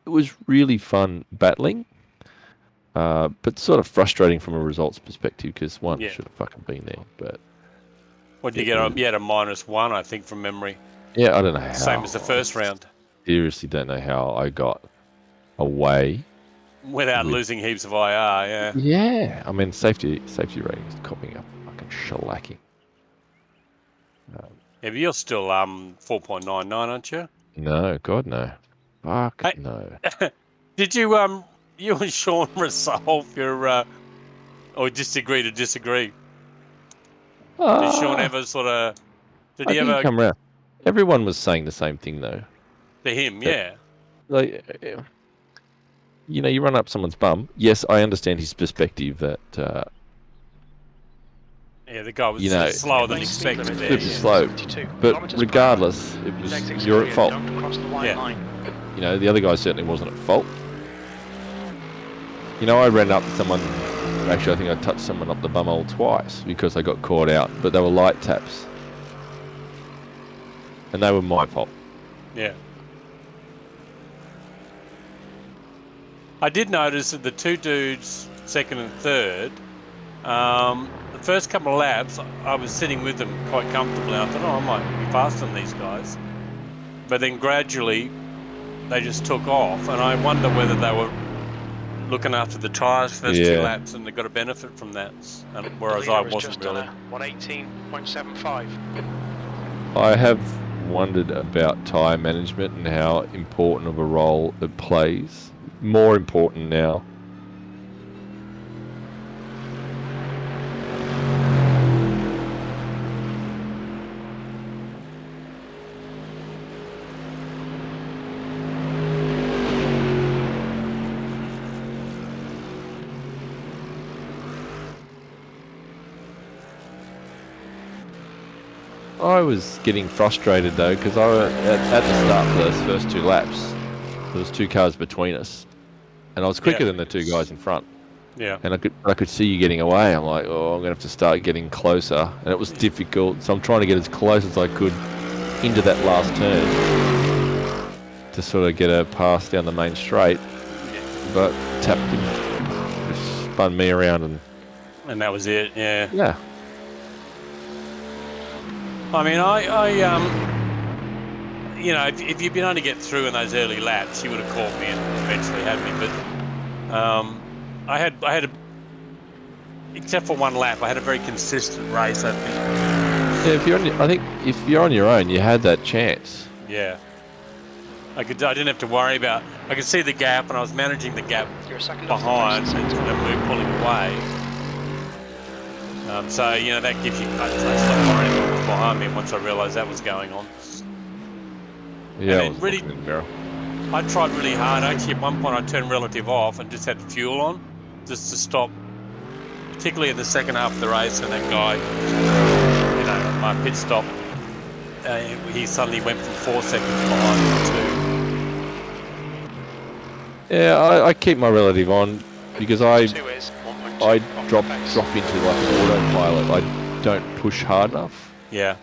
it was really fun battling, but sort of frustrating from a results perspective because one should have fucking been there. But what did you get? You had a -1, I think, from memory. Yeah, I don't know how. Same as the first round. Seriously, don't know how I got away without losing heaps of IR. Yeah. Yeah, I mean safety ratings copying up fucking shellacking. Yeah, but you're still 4.99, aren't you? No, God no. Fuck no. Did you you and Sean resolve your or disagree to disagree? Did Sean ever sort of? Did he ever come around? Everyone was saying the same thing though. To him, yeah. Like, you know, you run up someone's bum. Yes, I understand his perspective that. Yeah, the guy was slower than expected. Super slow, but regardless, it was you're at fault. Yeah. You know, the other guy certainly wasn't at fault. You know, I ran up someone. Actually, I think I touched someone up the bumhole twice because I got caught out, but they were light taps, and they were my fault. Yeah. I did notice that the two dudes, second and third, the first couple of laps, I was sitting with them quite comfortably. I thought, I might be faster than these guys. But then gradually, they just took off, and I wonder whether they were looking after the tyres first 2 laps and they got a benefit from that, whereas I wasn't really. 118.75. I have wondered about tyre management and how important of a role it plays. More important now. I was getting frustrated though because I was at the start for those first 2 laps. There was 2 cars between us, and I was quicker than the 2 guys in front. Yeah. And I could see you getting away. I'm like, oh, I'm gonna have to start getting closer, and it was difficult. So I'm trying to get as close as I could into that last turn to sort of get a pass down the main straight. But tapped him, just spun me around, and that was it. Yeah. Yeah. I mean, you know, if you'd been able to get through in those early laps, you would have caught me and eventually had me. But I had except for 1 lap, I had a very consistent race. I think. Yeah, I think if you're on your own, you had that chance. Yeah. I didn't have to worry about. I could see the gap, and I was managing the gap behind and pulling away. So, you know, that gives you... I stopped worrying what was behind me once I realised that was going on. Yeah, and really, I tried really hard. Actually, at one point I turned relative off and just had fuel on, just to stop, particularly in the second half of the race, and that guy, you know, my pit stop, he suddenly went from 4 seconds behind to 2. Yeah, I keep my relative on because I drop into like an autopilot. I don't push hard enough. Yeah.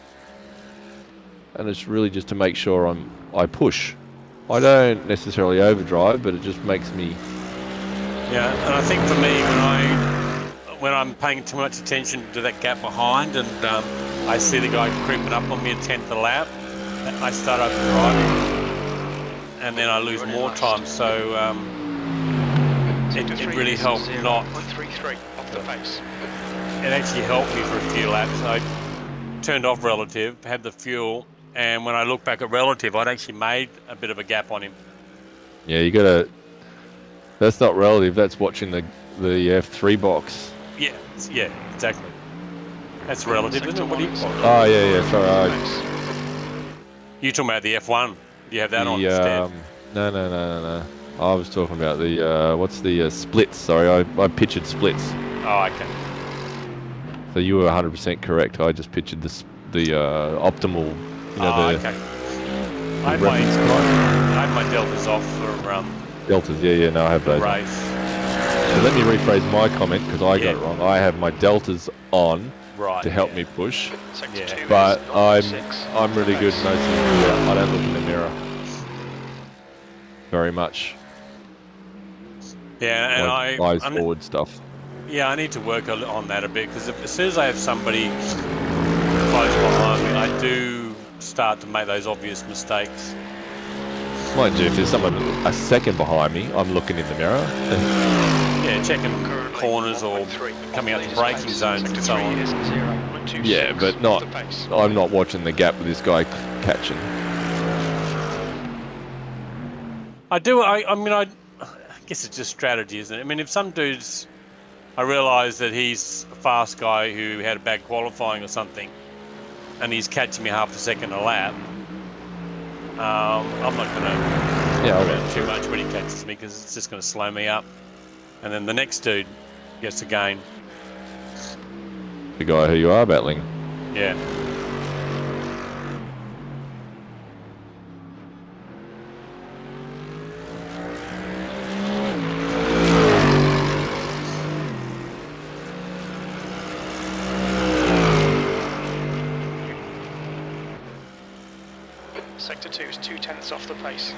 And it's really just to make sure I push. I don't necessarily overdrive, but it just makes me. Yeah, and I think for me, when I'm paying too much attention to that gap behind, and I see the guy creeping up on me at 10th a lap, I start overdriving, and then I lose more time. So it really helped not. It actually helped me for a few laps. I turned off relative, had the fuel, and when I look back at relative, I'd actually made a bit of a gap on him. Yeah, you gotta. That's not relative. That's watching the F3 box. Yeah, exactly. That's relative, isn't it? What do you? Oh yeah. Sorry. You talking about the F1? Do you have that on instead? No. I was talking about the what's the splits? Sorry, I pictured splits. Oh, okay. So you were 100% correct. I just pictured the optimal. You know, okay. I had my deltas off for deltas. Yeah. No, I have those. Race. So let me rephrase my comment because I got it wrong. I have my deltas on to help me push. Yeah. But I'm really good noticing. I don't look in the mirror very much. Yeah, and like eyes forward stuff. I need to work on that a bit because as soon as I have somebody close behind me, I do start to make those obvious mistakes. Mind you, if there's someone a second behind me, I'm looking in the mirror. Yeah, checking corners or coming out to braking zones and so on. Yeah, but I'm not watching the gap with this guy catching. I guess it's just strategy, isn't it? I mean, if some dudes, I realise that he's a fast guy who had a bad qualifying or something, and he's catching me half a second a lap, I'm not going to around too much when he catches me because it's just going to slow me up. And then the next dude gets to gain. The guy who you are battling. Yeah. Sector 2 is 2/10 off the pace.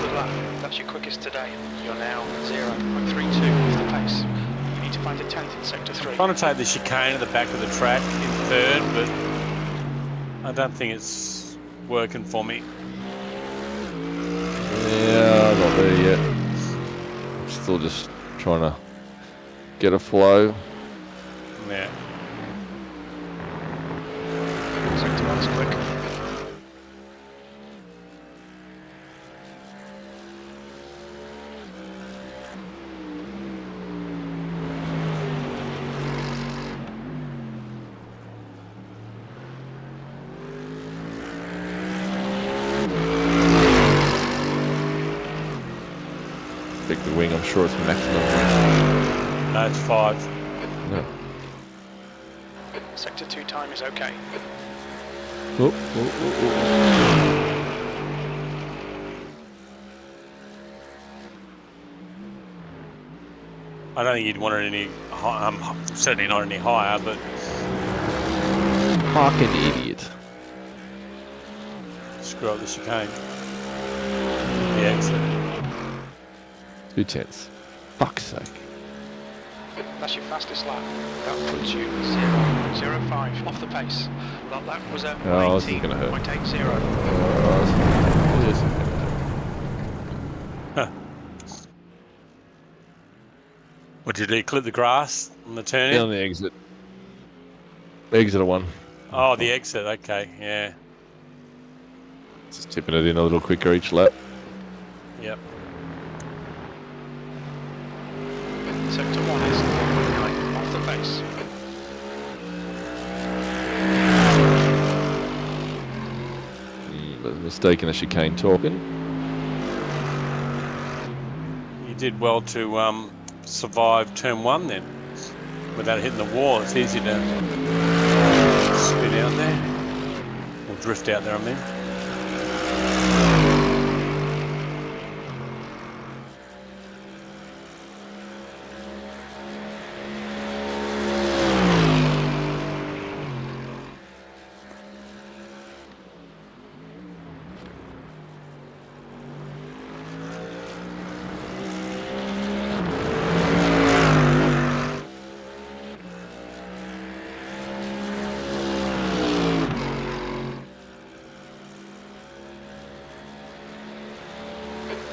Good luck. That's your quickest today. You're now 0.32 off the pace. You need to find a 10th in Sector 3. Trying to take the chicane at the back of the track in third, but I don't think it's working for me. Yeah, not there yet. I'm still just trying to get a flow. Yeah. Sector 1's quick. Pick the wing, I'm sure it's maximum. No, it's 5. No. Sector 2 time is okay. Oh, oh, oh, oh. I don't think you'd want it any certainly not any higher, but Fucking idiot. screw up the chicane. The exit. 2/10. Fuck's sake. That's your fastest lap. That puts you 0.05 off the pace. That lap was at Oh, this is gonna hurt. 19.80. What did he clip the grass on the turn Yeah, in? on the exit. Exit one. Oh, the exit. Okay, yeah. Just tipping it in a little quicker each lap. Yep. Sector 1 is 1.9 off the pace. Mistaken a chicane talking. You did well to survive turn 1 then, without hitting the wall. It's easy to spin out there, or drift out there, I mean.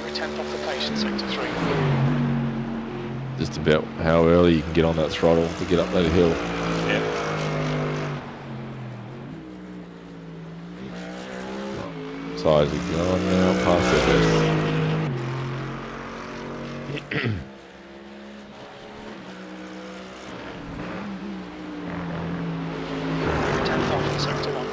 We're 10th off the pace in Sector 3. Just about how early you can get on that throttle to get up that hill. Yeah. Size is going now, past the best. We're 10th off in Sector 1.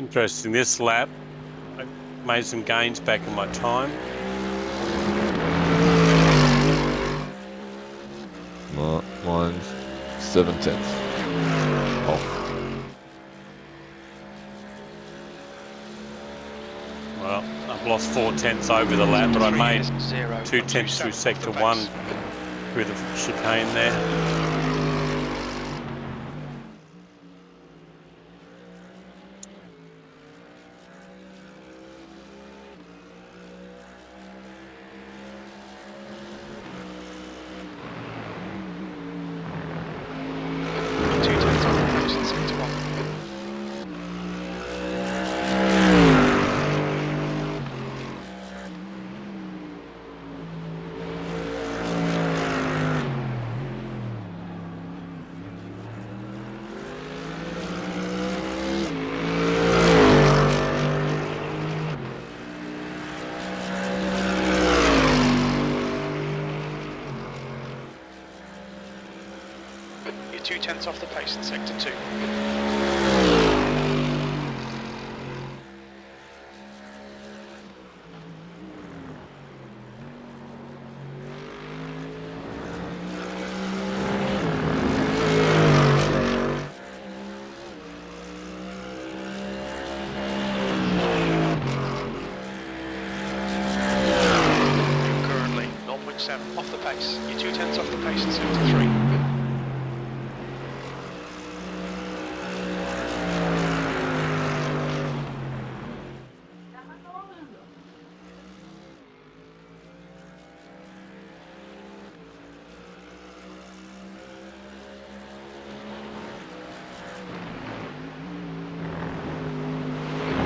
Interesting. This lap, I made some gains back in my time. Mine's 7/10 off. Well, I've lost 4/10 over the lap, but I made 0, 2/10 through sector 1 through the chicane there. You're 2/10 off the pace in sector 2. Currently 0.7 off the pace. You're 2/10 off the pace in sector 3.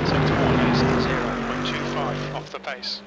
Sector 1 is 0.25 off the pace.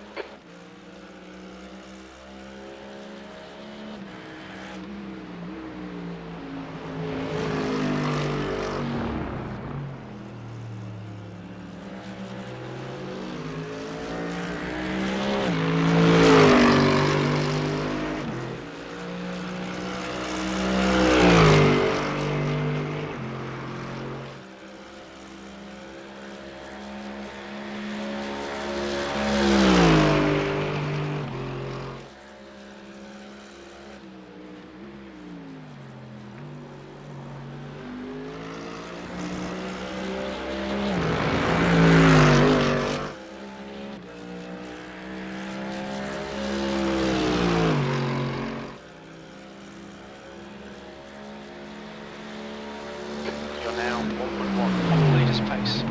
You're now 1.1 off the leader's pace.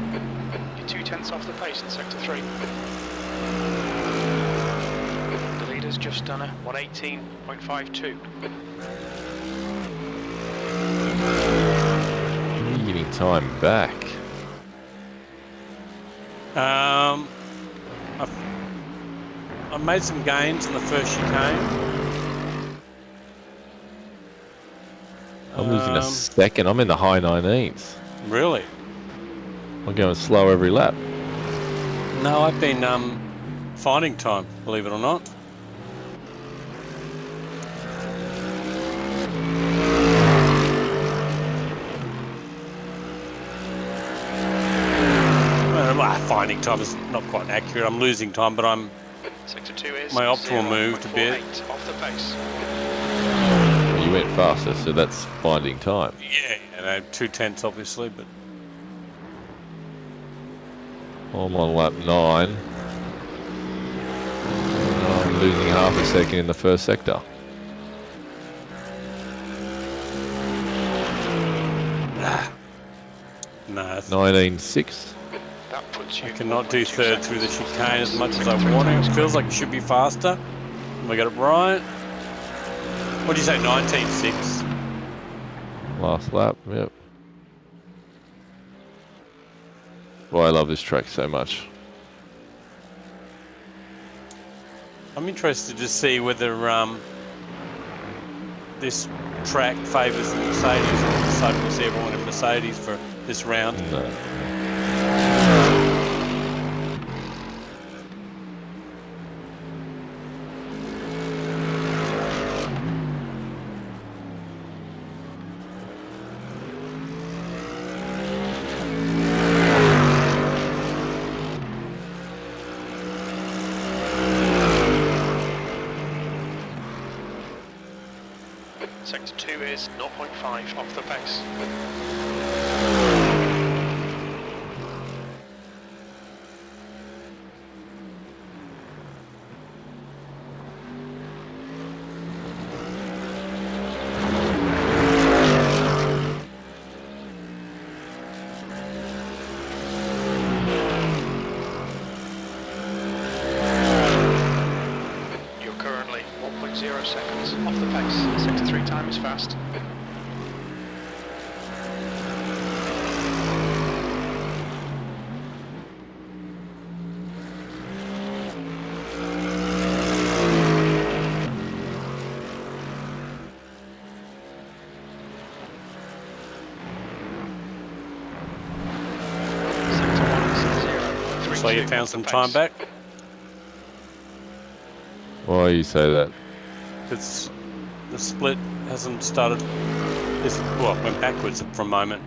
You're 2/10 off the pace in sector 3. The leader's just done a 118.52. You're getting time back. I made some gains in the first chicane. I'm losing a second. I'm in the high 19s. Really? I'm going slow every lap. No, I've been finding time, believe it or not. Well, finding time is not quite accurate. I'm losing time, but I'm Sector 2 is my optimal moved a bit. 0.48 off the pace. You went faster, so that's finding time. Yeah, no, 2/10 obviously, but I'm on lap 9. I'm losing half a second in the first sector. no, 19.6. That puts you I cannot do 1.2 third through the seconds. chicane as much as I Sector 3 want to. times It feels like it should be faster. Have I got it right? What do you say, 19.6? Last lap, yep. Boy, I love this track so much. I'm interested to see whether this track favours the Mercedes, or decided to see everyone in Mercedes for this round. No. Sector 2 is 0.5 off the pace. You're currently 1.0 seconds off the pace. Sector 3 time is fast. So you found some time back? Why you say that? It's the split hasn't started. Well, it went backwards for a moment.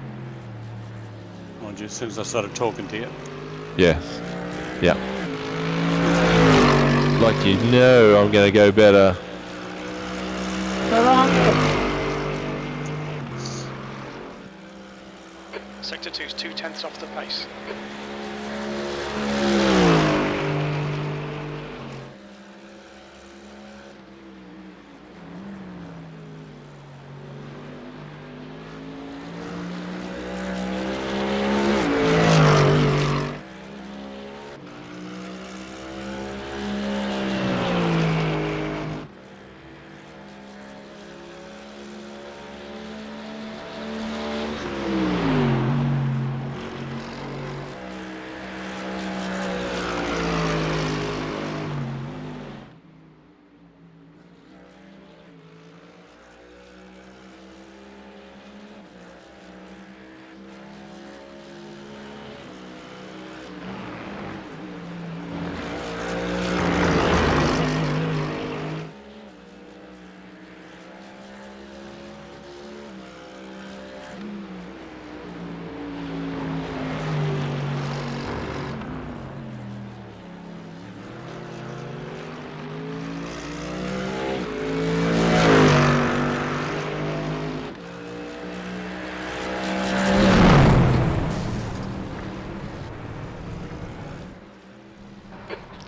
Mind you, as soon as I started talking to you. Yes. Yeah. Like you know I'm going to go better. Sector 2 is 0.2 off the pace.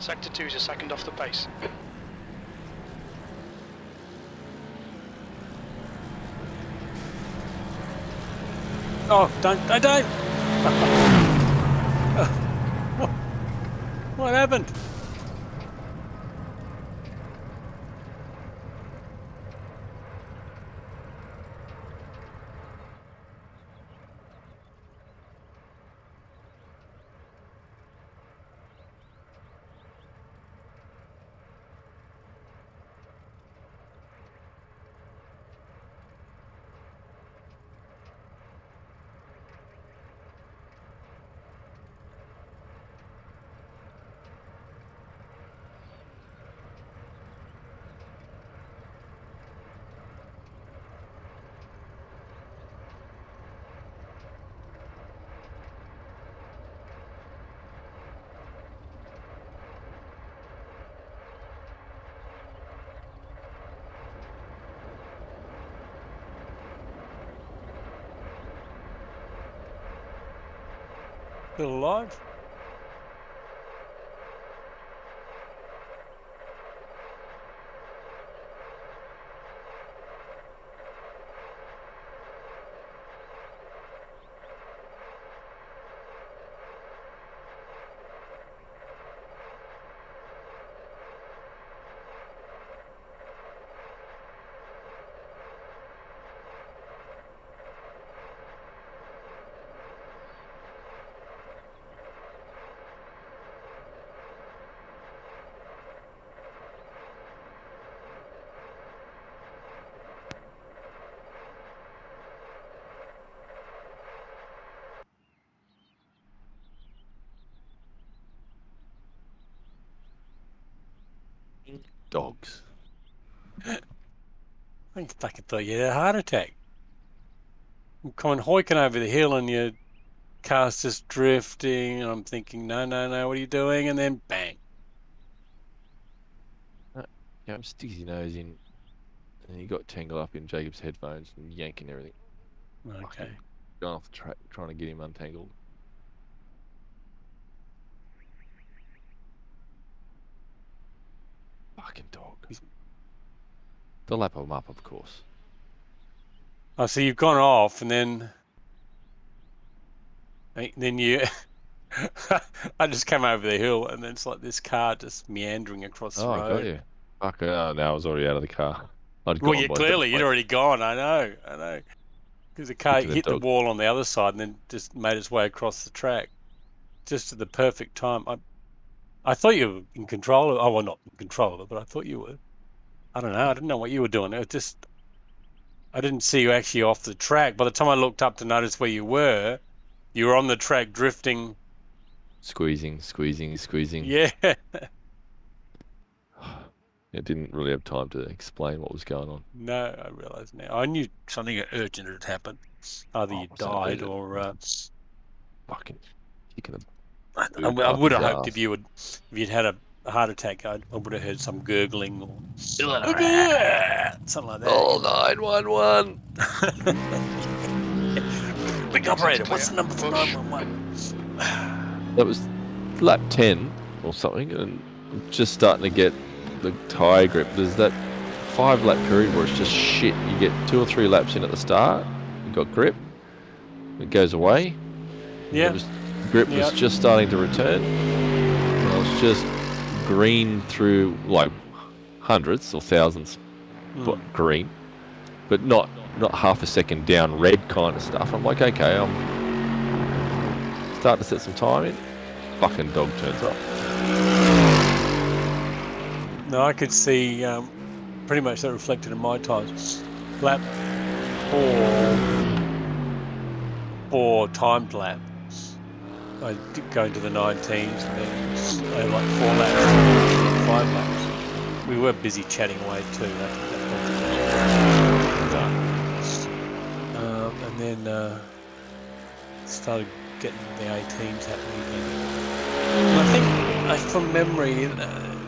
Sector 2 is a second off the pace. Oh, don't. What happened? Still alive? Dogs. I fucking thought you had a heart attack. I'm coming hoiking over the hill and your car's just drifting. And I'm thinking, no, what are you doing? And then bang. Yeah, I'm sticking your nose in And he got tangled up in Jacob's headphones and yanking everything. Okay. Fucking gone off the track trying to get him untangled. Fucking dog. The lap him up, of course. Oh, so you've gone off, and then you. I just came over the hill, and then it's like this car just meandering across the Oh, I road. got you. Fuck, now I was already out of the car. I'd Well, gone yeah, by clearly that you'd point. already gone. I know. Because the car Thinking the hit the dog. wall on the other side and then just made its way across the track, just at the perfect time. I thought you were in control of. Oh, well, not in control of it, but I thought you were. I don't know. I didn't know what you were doing. It was just. I didn't see you actually off the track. By the time I looked up to notice where you were on the track drifting. Squeezing. Yeah. I didn't really have time to explain what was going on. No, I realise now. I knew something urgent had happened. Either you what's that died urgent? or. Fucking kicking the I boot up would his have hoped ass. if you'd had a heart attack, I would have heard some gurgling or something like that. Oh, 911. Quick operator, what's the number for 911? That was lap 10 or something, and I'm just starting to get the tyre grip. There's that 5-lap period where it's just shit. You get 2 or 3 laps in at the start, you got grip, it goes away. Yeah. Grip was just starting to return. And I was just green through like hundreds or thousands, but green, but not half a second down red kind of stuff. I'm like, okay, I'm starting to set some time in. Fucking dog turns up. No, I could see pretty much that reflected in my times. Lap 4 timed lap. I did go into the 19s and then I had like 4 laps, 5 laps. We were busy chatting away too. And then started getting the 18s happening again. And I think, from memory,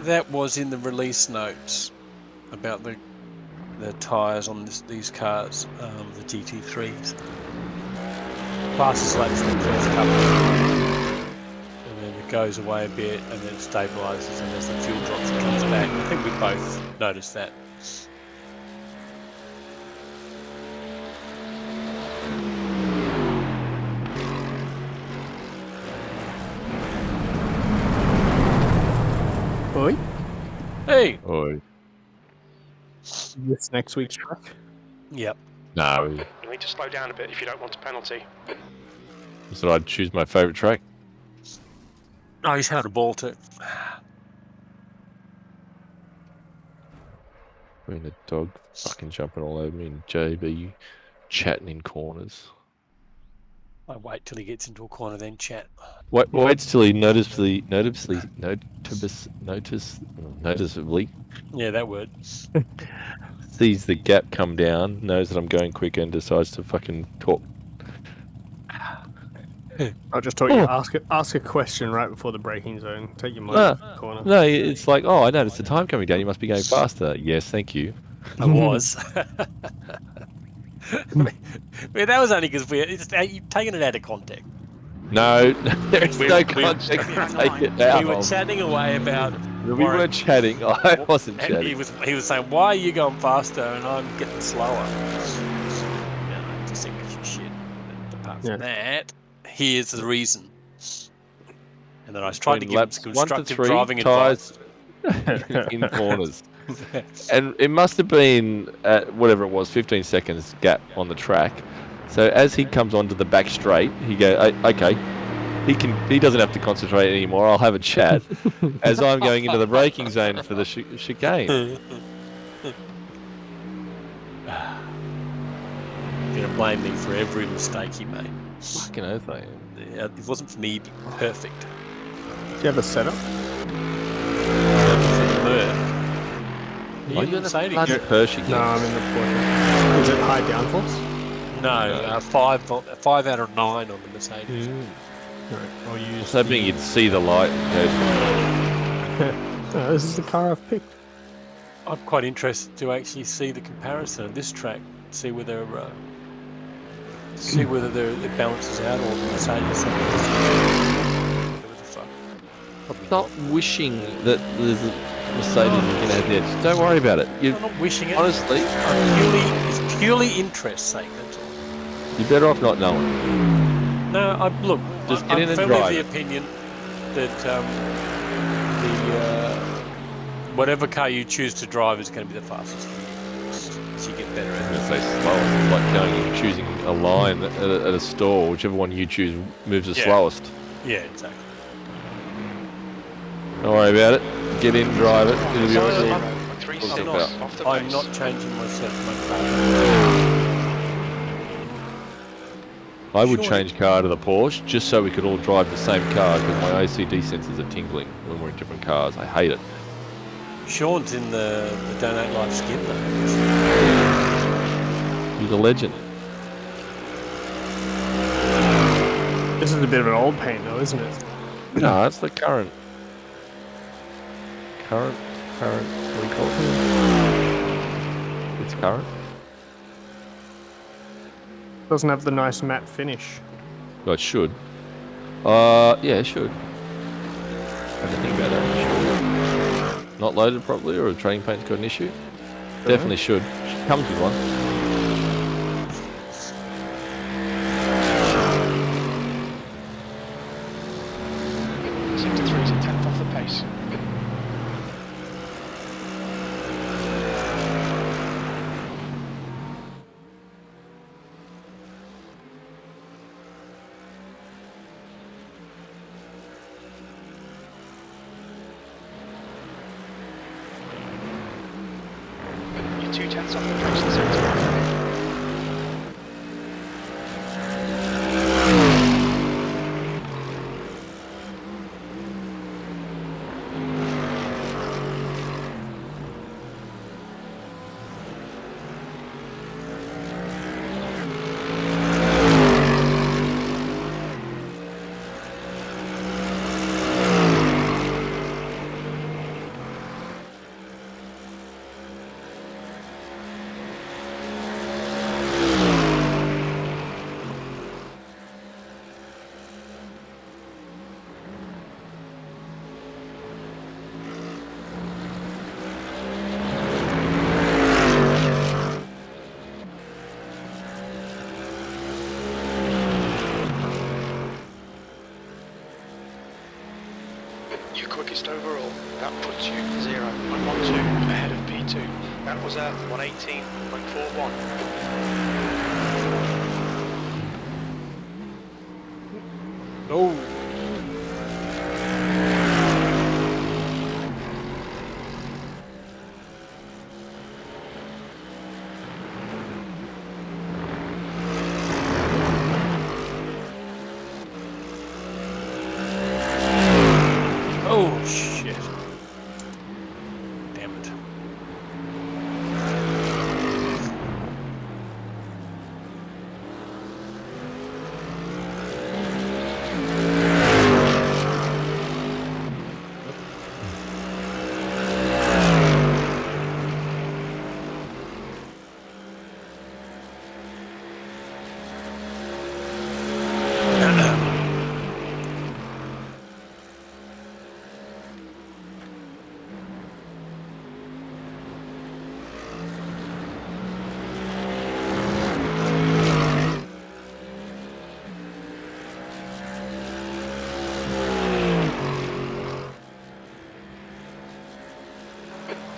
that was in the release notes about the tyres on these cars, the GT3s. Fastest laps in the first couple, and then it goes away a bit, and then it stabilises, and as the fuel drops, it comes back. I think we both noticed that. Oi. Hey. Oi. This next week's track. Yep. No. You need to slow down a bit if you don't want a penalty. So I'd choose my favourite track. Oh, he's had a ball too. I mean, the dog fucking jumping all over me and JB chatting in corners. I wait till he gets into a corner, then chat. Wait till he noticeably. Yeah, that word. Sees the gap come down, knows that I'm going quicker, and decides to fucking talk. I just taught you ask a question right before the braking zone. Take your motor corner. No, it's like, oh, I noticed the time coming down. You must be going faster. Yes, thank you. I was. Well, that was only because you've taken it out of context. No, there is no context to take it out. We were chatting away about. We weren't chatting. I wasn't and chatting. He was saying, "Why are you going faster and I'm getting slower?" No, just English shit. But apart from that, here's the reason. And then I was trying to give him some constructive driving advice. In corners. And it must have been at whatever it was, 15 seconds gap on the track. So as he comes onto the back straight, he goes, okay, he doesn't have to concentrate anymore. I'll have a chat as I'm going into the braking zone for the chicane. You're gonna blame me for every mistake you made. Fucking oath, mate. It wasn't for me. It'd be perfect. Do you have a setup? Are you in the bloody Hershey? No, I'm in the Porsche. Is it high downforce? No, 5 out of 9 on the Mercedes. Right, I'll use. I was hoping you'd see the light. No, this is the car I've picked. Oh, I'm quite interested to actually see the comparison of this track, see whether it balances out or the Mercedes. Whatever the fuck. Probably Stop wishing that there's a Mercedes is going to have the edge. Don't worry about it. I'm not wishing it. Honestly, It's purely interest sake. That's all. you're better off not knowing. No, look. Just get I'm in and firmly of drive the it. opinion that whatever car you choose to drive is going to be the fastest for you as you get better I at was it. going to say slowest. It's like going and choosing a line at a store. Whichever one you choose moves the Yeah. slowest. Yeah, exactly. Don't worry about it. Get in, drive it. It'll be all Zero, right. 0.36 I'm off the I'm pace. not changing myself my car. I would Sure. change car to the Porsche just so we could all drive the same car because my OCD sensors are tingling when we're in different cars. I hate it. Sean's in the Donate Life skin though. He's a legend. This is a bit of an old paint, though, isn't it? No, it's the current. What do you call it? It's current. Doesn't have the nice matte finish. Well, it should. Yeah, it should. Have to think about that. Should. Not loaded properly, or the training paint's got an issue? Definitely should. Comes with one. Sector 3 is a tenth off the pace. You're 2/10 off the pace in sector 1. Your quickest overall, that puts you 0.12 ahead of P2. That was at 118.41. Oh. Oh shit. Damn it.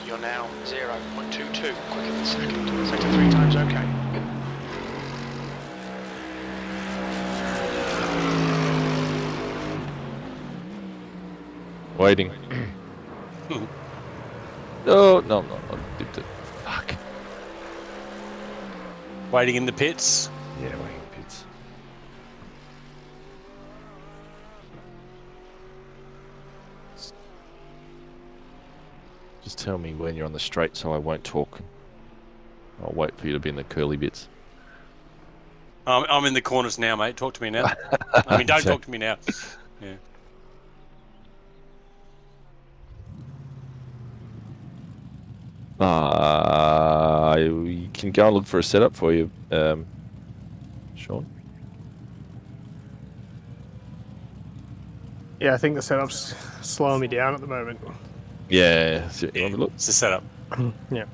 You're now 0.22, quicker than second. Sector 3 times okay. Waiting. No, I dipped it. Fuck. Waiting in the pits. Yeah, waiting pits. Just tell me when you're on the straight so I won't talk. I'll wait for you to be in the curly bits. I'm in the corners now, mate. Talk to me now. I mean, don't talk to me now. Yeah. You can go and look for a setup for you, Sean. Yeah, I think the setup's slowing me down at the moment. Yeah, so you want to look? It's a setup. Yeah.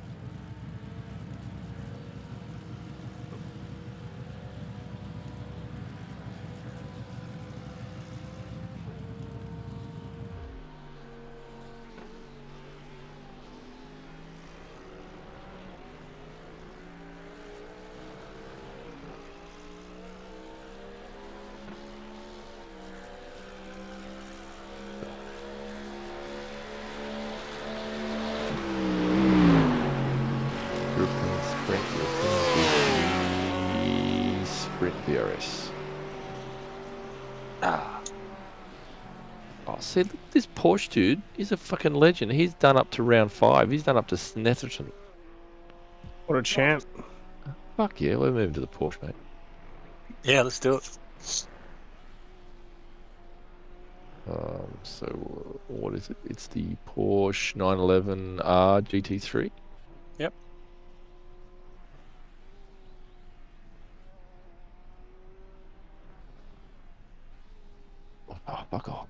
Sprint VRS. Ah. Oh, see, look, this Porsche dude is a fucking legend. He's done up to round 5. He's done up to Snetherton. What a champ. Fuck yeah, we're moving to the Porsche, mate. Yeah, let's do it. So what is it? It's the Porsche 911R GT3. Yep. Oh, fuck off.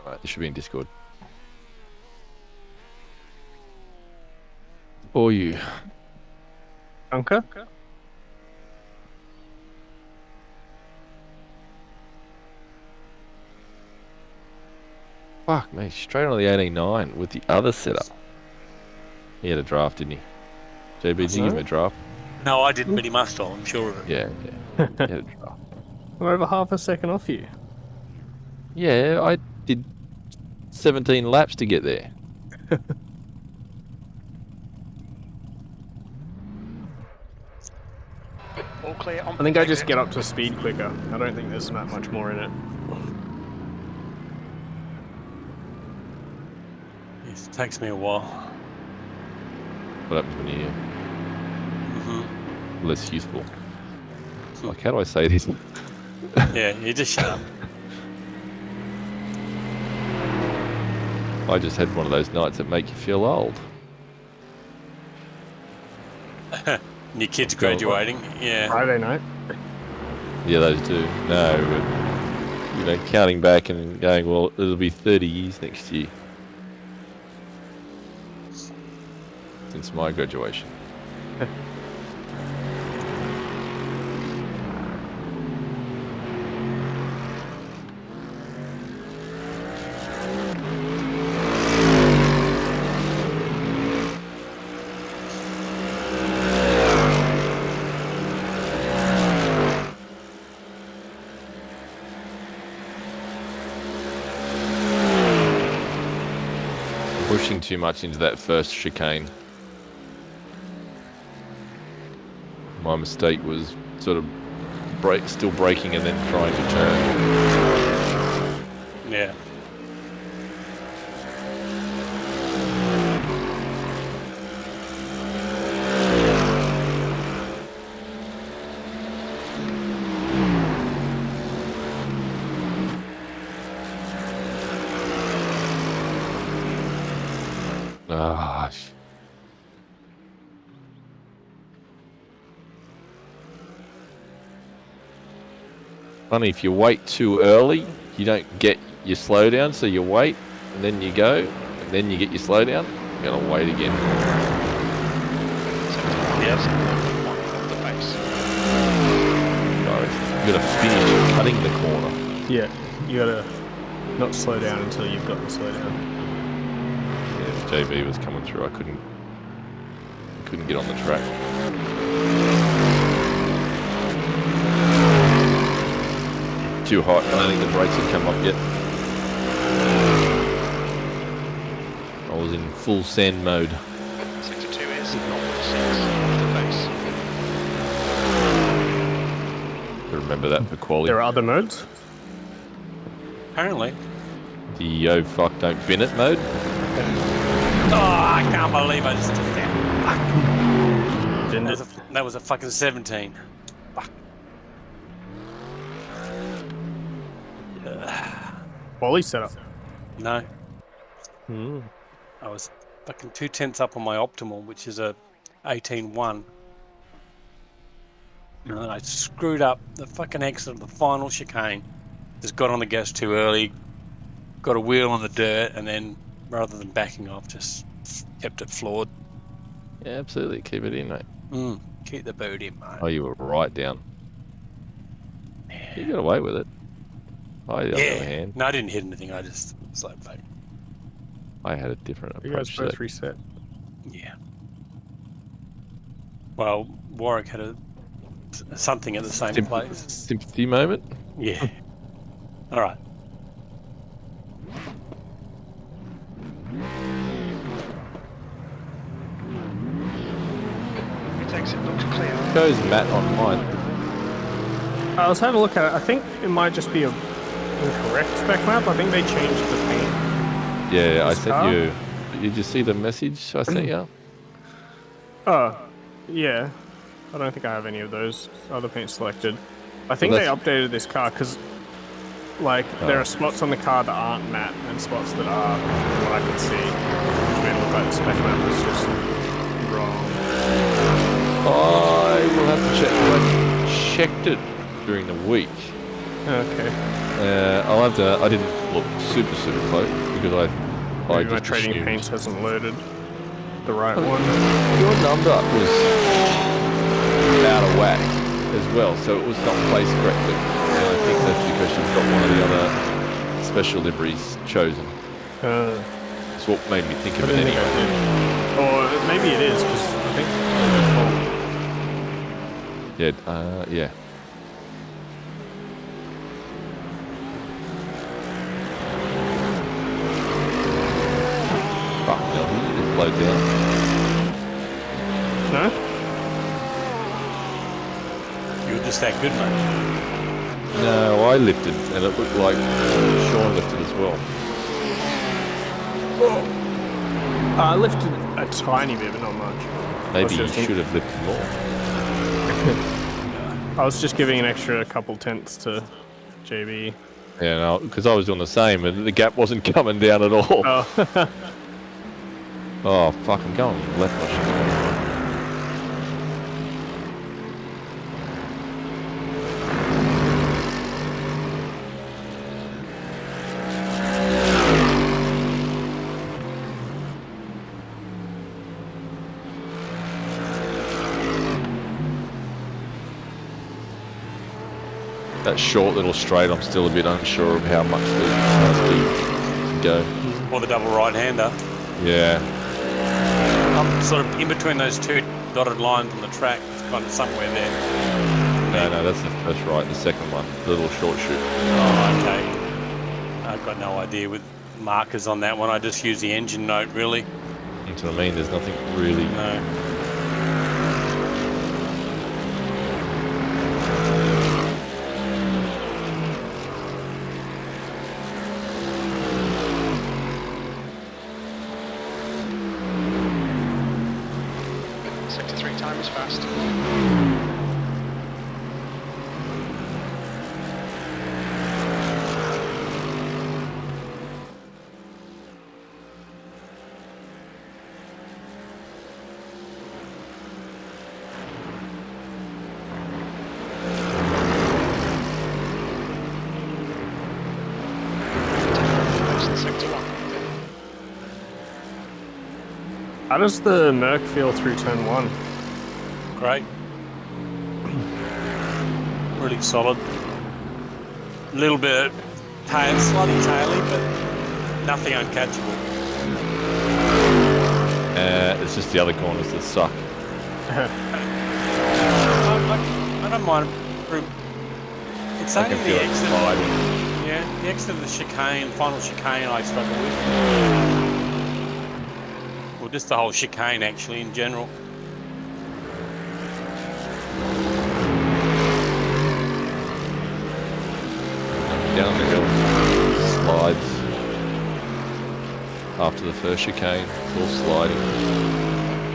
Alright, this should be in Discord. For you. Bunker? Fuck me, straight on the 18.9 with the other setup. He had a draft, didn't he? JB, did you give him a draft? No, I didn't, but he must have. I'm sure of it. Yeah. He had a draft. I'm over half a second off you. Yeah, I did 17 laps to get there. All clear on I think I just exit. get up to speed quicker. I don't think there's that much more in it. Yes, it takes me a while. What happens when you're Hmm less useful? Like, how do I say this? Yeah, you just shut up. I just had one of those nights that make you feel old. And your kid's Go on. graduating. Yeah. Friday night. Yeah, those two. No, but, you know, counting back and going, well, it'll be 30 years next year since my graduation. Pushing too much into that first chicane. My mistake was sort of still braking and then trying to turn. Yeah. Ah, funny, if you wait too early, you don't get your slowdown, so you wait, and then you go, and then you get your slowdown. You gotta wait again. Yes, off the face. Guys, you gotta finish cutting the corner. Yeah, you gotta not slow down until you've got the slowdown. Yeah, JB was coming through. I couldn't get on the track. Too hot. I don't think the brakes had come up yet. I was in full sand mode. Sector 2 is 0.6 off the face. Remember that for quali. There are other modes. Apparently. The oh fuck, don't bin it mode. Oh, I can't believe I just took that. Didn't Fuck. it? That was a fucking 17. Fuck. Wally setup. No, Hmm. I was fucking 2/10 up on my optimal, which is a 18.1. And then I screwed up the fucking exit of the final chicane. Just got on the gas too early, got a wheel on the dirt, and then rather than backing off, just kept it floored. Yeah, absolutely. Keep it in, mate. Keep the boot in, mate. Oh, you were right down. You got away with it. I, on the other hand, No, I didn't hit anything. I just was like, fuck. I had a different You guys approach to both that. reset. Yeah. Well, Warwick had something at the same place. Sympathy moment. Yeah. All right. It exit looks clear. Goes Matt on mine. I was having a look at it. I think it might just be a incorrect spec map. I think they changed the paint. Yeah, I This sent car? you. Did you see the message I sent you? Oh, yeah. I don't think I have any of those other paints selected. I think Well, they that's- updated this car because, like, there are spots on the car that aren't matte and spots that are, from what I could see, which made it look like the spec map was just wrong. I will have to check. I checked it during the week. Okay. I'll have to. I didn't look super close because I Maybe my just trading assumed. paints hasn't loaded the right one. Your number was out of whack as well, so it was not placed correctly. And I think that's because you've got one of the other special liveries chosen. That's what made me think I of it didn't think I anyway. did. Or maybe it is because I think Yeah, yeah. Fuck, no, he just slowed down. no. You were just that good, mate. No, I lifted, and it looked like Sean lifted as well. I lifted a tiny bit, but not much. Maybe you just in- should have lifted more. I was just giving an extra couple tenths to JB. Yeah, no, because I was doing the same, and the gap wasn't coming down at all. Oh, Oh, fucking going left. I should go. That short little straight, I'm still a bit unsure of how much to go. Or the double right-hander. Yeah. I'm sort of in between those two dotted lines on the track. It's kind of somewhere there. No, that's the first right. The second one, the little short shoot. Oh, okay. I've got no idea with markers on that one. I just use the engine note, really. That's what I mean. There's nothing really. No. Sector 3 time is fast. Sector 1. how does the Merc feel through turn one? Great. Really solid. A little bit slightly taily, but nothing uncatchable. It's just the other corners that suck. I don't mind. It's I only can feel the it exit. sliding. Yeah, the exit of the chicane, final chicane, I struggle with. just the whole chicane actually in general. Down the hill, slides. After the first chicane, it's all sliding.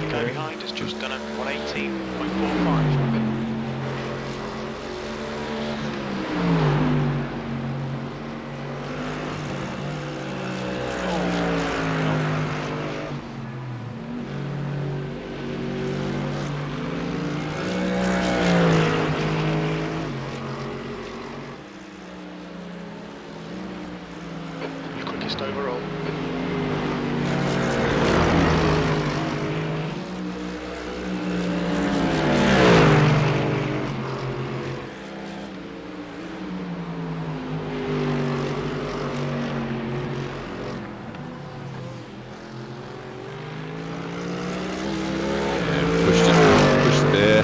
The guy behind has just done a 118.45. Your quickest overall. Pushed there.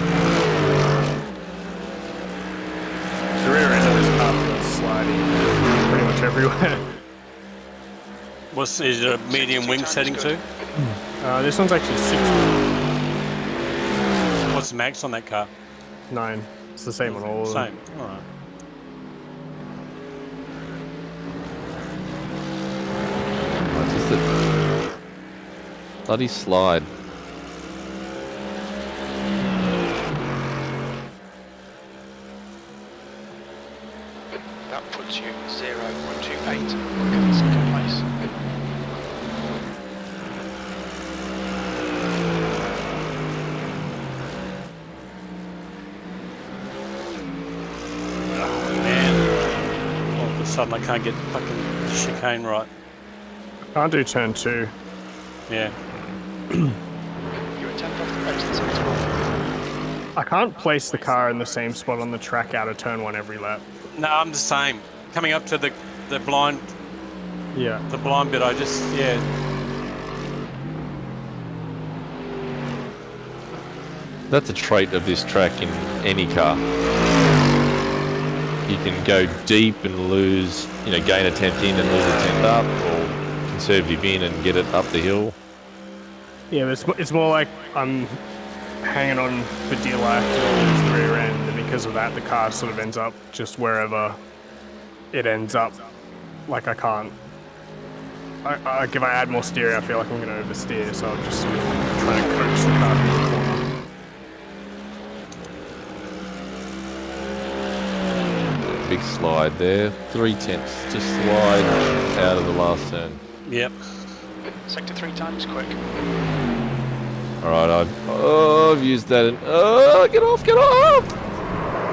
The rear end of this car feels sliding pretty much everywhere. Is it a medium wing setting too? This one's actually 6.9. What's the max on that car? It's the same on all of them. Same. All right. It's just a bloody slide. That puts you 0.28 quicker than second place. Man, all of a sudden I can't get fucking chicane right. Can't do turn 2. Yeah. You're a 10th off the pace than second one. I can't place the car in the same spot on the track out of turn 1 every lap. No, I'm the same. Coming up to the blind Yeah. bit, I just That's a trait of this track in any car. You can go deep and lose, gain a tenth in and lose a tenth up, or conservative in and get it up the hill. Yeah, but it's more like I'm hanging on for dear life to lose the rear end, and because of that, the car sort of ends up just wherever it ends up. Like I can't. If I add more steering, I feel like I'm going to oversteer, so I'm just sort of trying to coach the car through the corner. Big slide there, 3/10 to slide out of the last turn. Yep. Sector 3 times quick. Alright, I've used that and get off!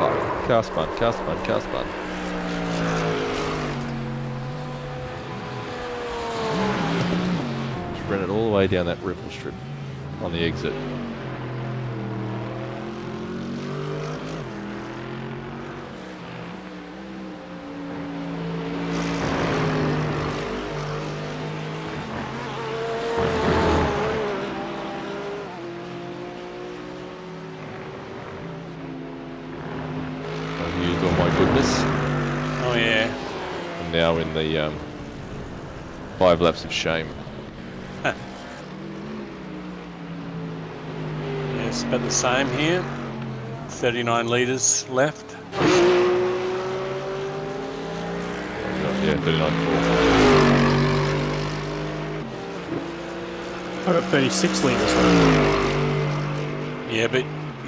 Oh, car spun. Just ran it all the way down that ripple strip on the exit. I've used all my goodness. Oh yeah. I'm now in the 5 laps of shame. Yeah, it's about the same here. 39 litres left. Yeah, 39.4. I've got 36 litres left. Yeah, but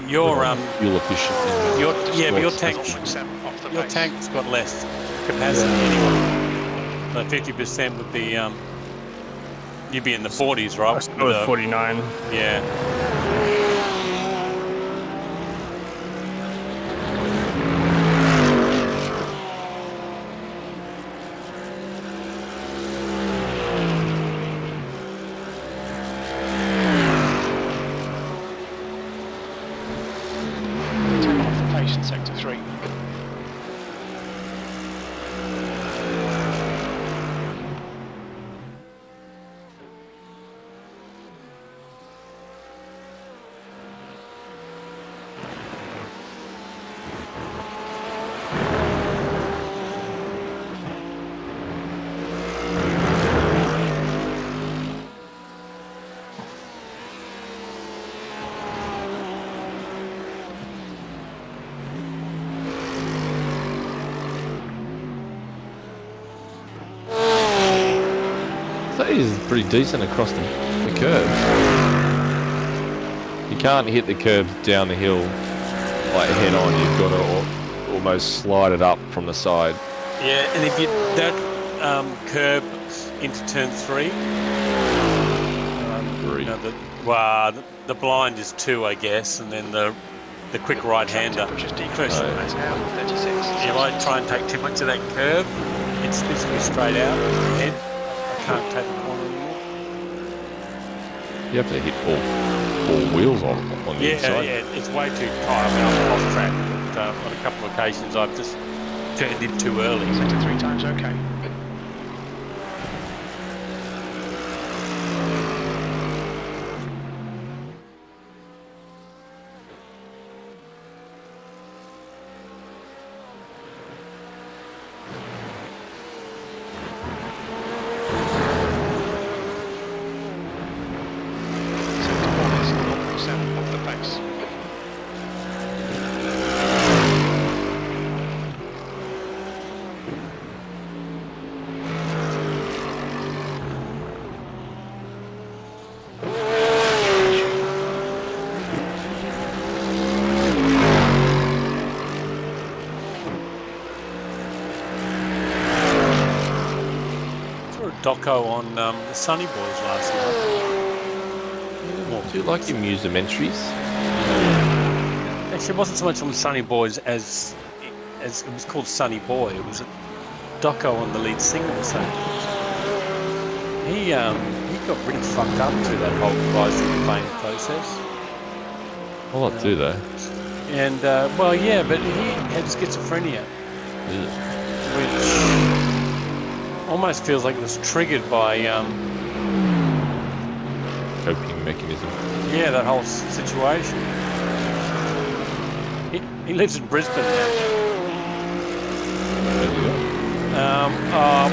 your Fuel efficient. but your tank, 0.7 off the your pace. tank's got less capacity anyway. So 50% would be you'd be in the 40s, right? I still with 49. Yeah. Off the pace in sector 3. He's pretty decent across the curbs. You can't hit the curbs down the hill like head on. You've got to almost slide it up from the side. Yeah, and if you that curb into turn 3, Three. you know, the blind is 2, I guess, and then the quick right-hander. Temperature's decreasing. First, That's now 36. if I try and take too much of that curve, it spits me straight out ahead. I can't take the corner anymore. You have to hit all wheels on the inside. Yeah, it's way too tight. I mean, I'm off track, but on a couple of occasions I've just turned in too early. Sector 3 times okay. Doco on the Sunny Boys last night. Do you like your musumentaries? Actually, it wasn't so much on the Sunny Boys as it was called Sunny Boy. It was a doco on the lead singer of the Sunny Boys. He got really fucked up through that whole rising to fame process. A lot do they? And well, yeah, but he had schizophrenia, which almost feels like it was triggered by Coping mechanism. yeah, that whole situation. He lives in Brisbane now.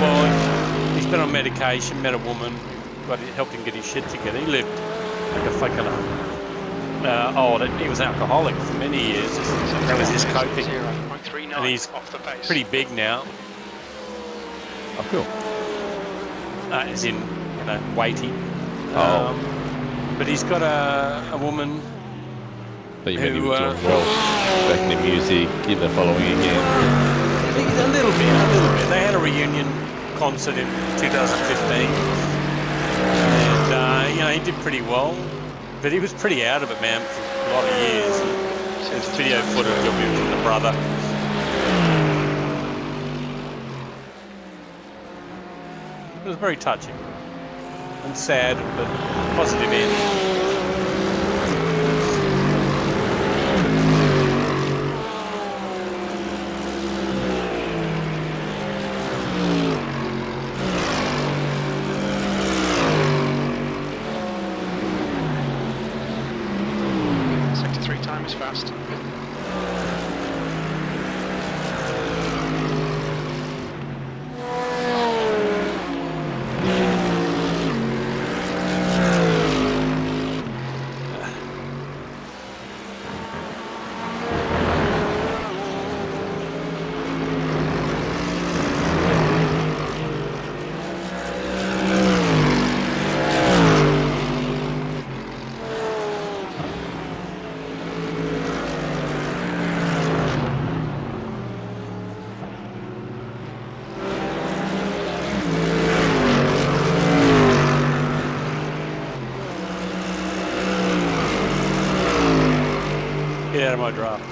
Well, he's been on medication, met a woman, but it helped him get his shit together. He lived like a fucking he was alcoholic for many years. That was his coping. 0.39 And he's off the pace. pretty big now, Oh, cool. as in, weighty. Oh. But he's got a woman. But you meant he Who, was doing well back in the music, in the following again. A little bit. They had a reunion concert in 2015, and he did pretty well. But he was pretty out of it, man, for a lot of years. There's video footage of him and the brother. It was very touching and sad, but positive end. Sector 3 time is fast. Get out of my draft.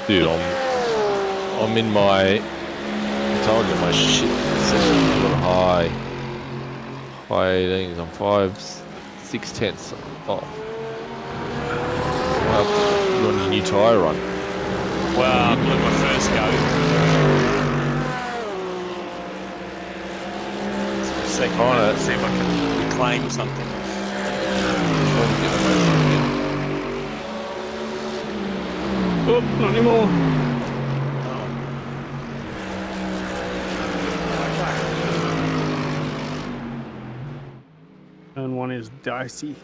Dude, I'm in my. I told you my shit session's a little high. High 18s. I'm 5/6 off. Well, you're on your new tyre run. Well, I'm doing my first go. Second, Alright. see if I can reclaim something. Oh, not anymore. And one is dicey.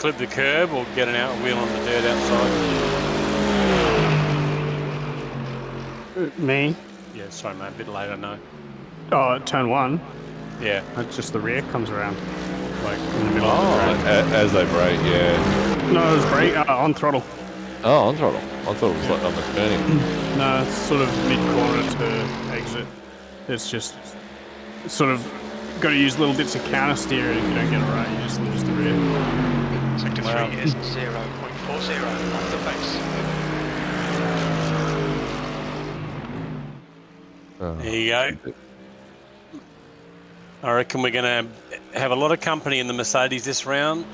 clip the curb or get an out wheel on the dirt outside? Me? Yeah, sorry, mate. A bit late, I know. Oh, turn 1. Yeah. It's just the rear comes around, like in the middle of the track. As they brake, yeah. No, it was brake on throttle. Oh, on throttle. I thought it was like on the turning. No, it's sort of mid-corner to exit. It's just sort of got to use little bits of counter steer, and if you don't get it right, you just lose the rear. Sector Wow. 3 is 0.40 off the pace. There you go. I reckon we're going to have a lot of company in the Mercedes this round.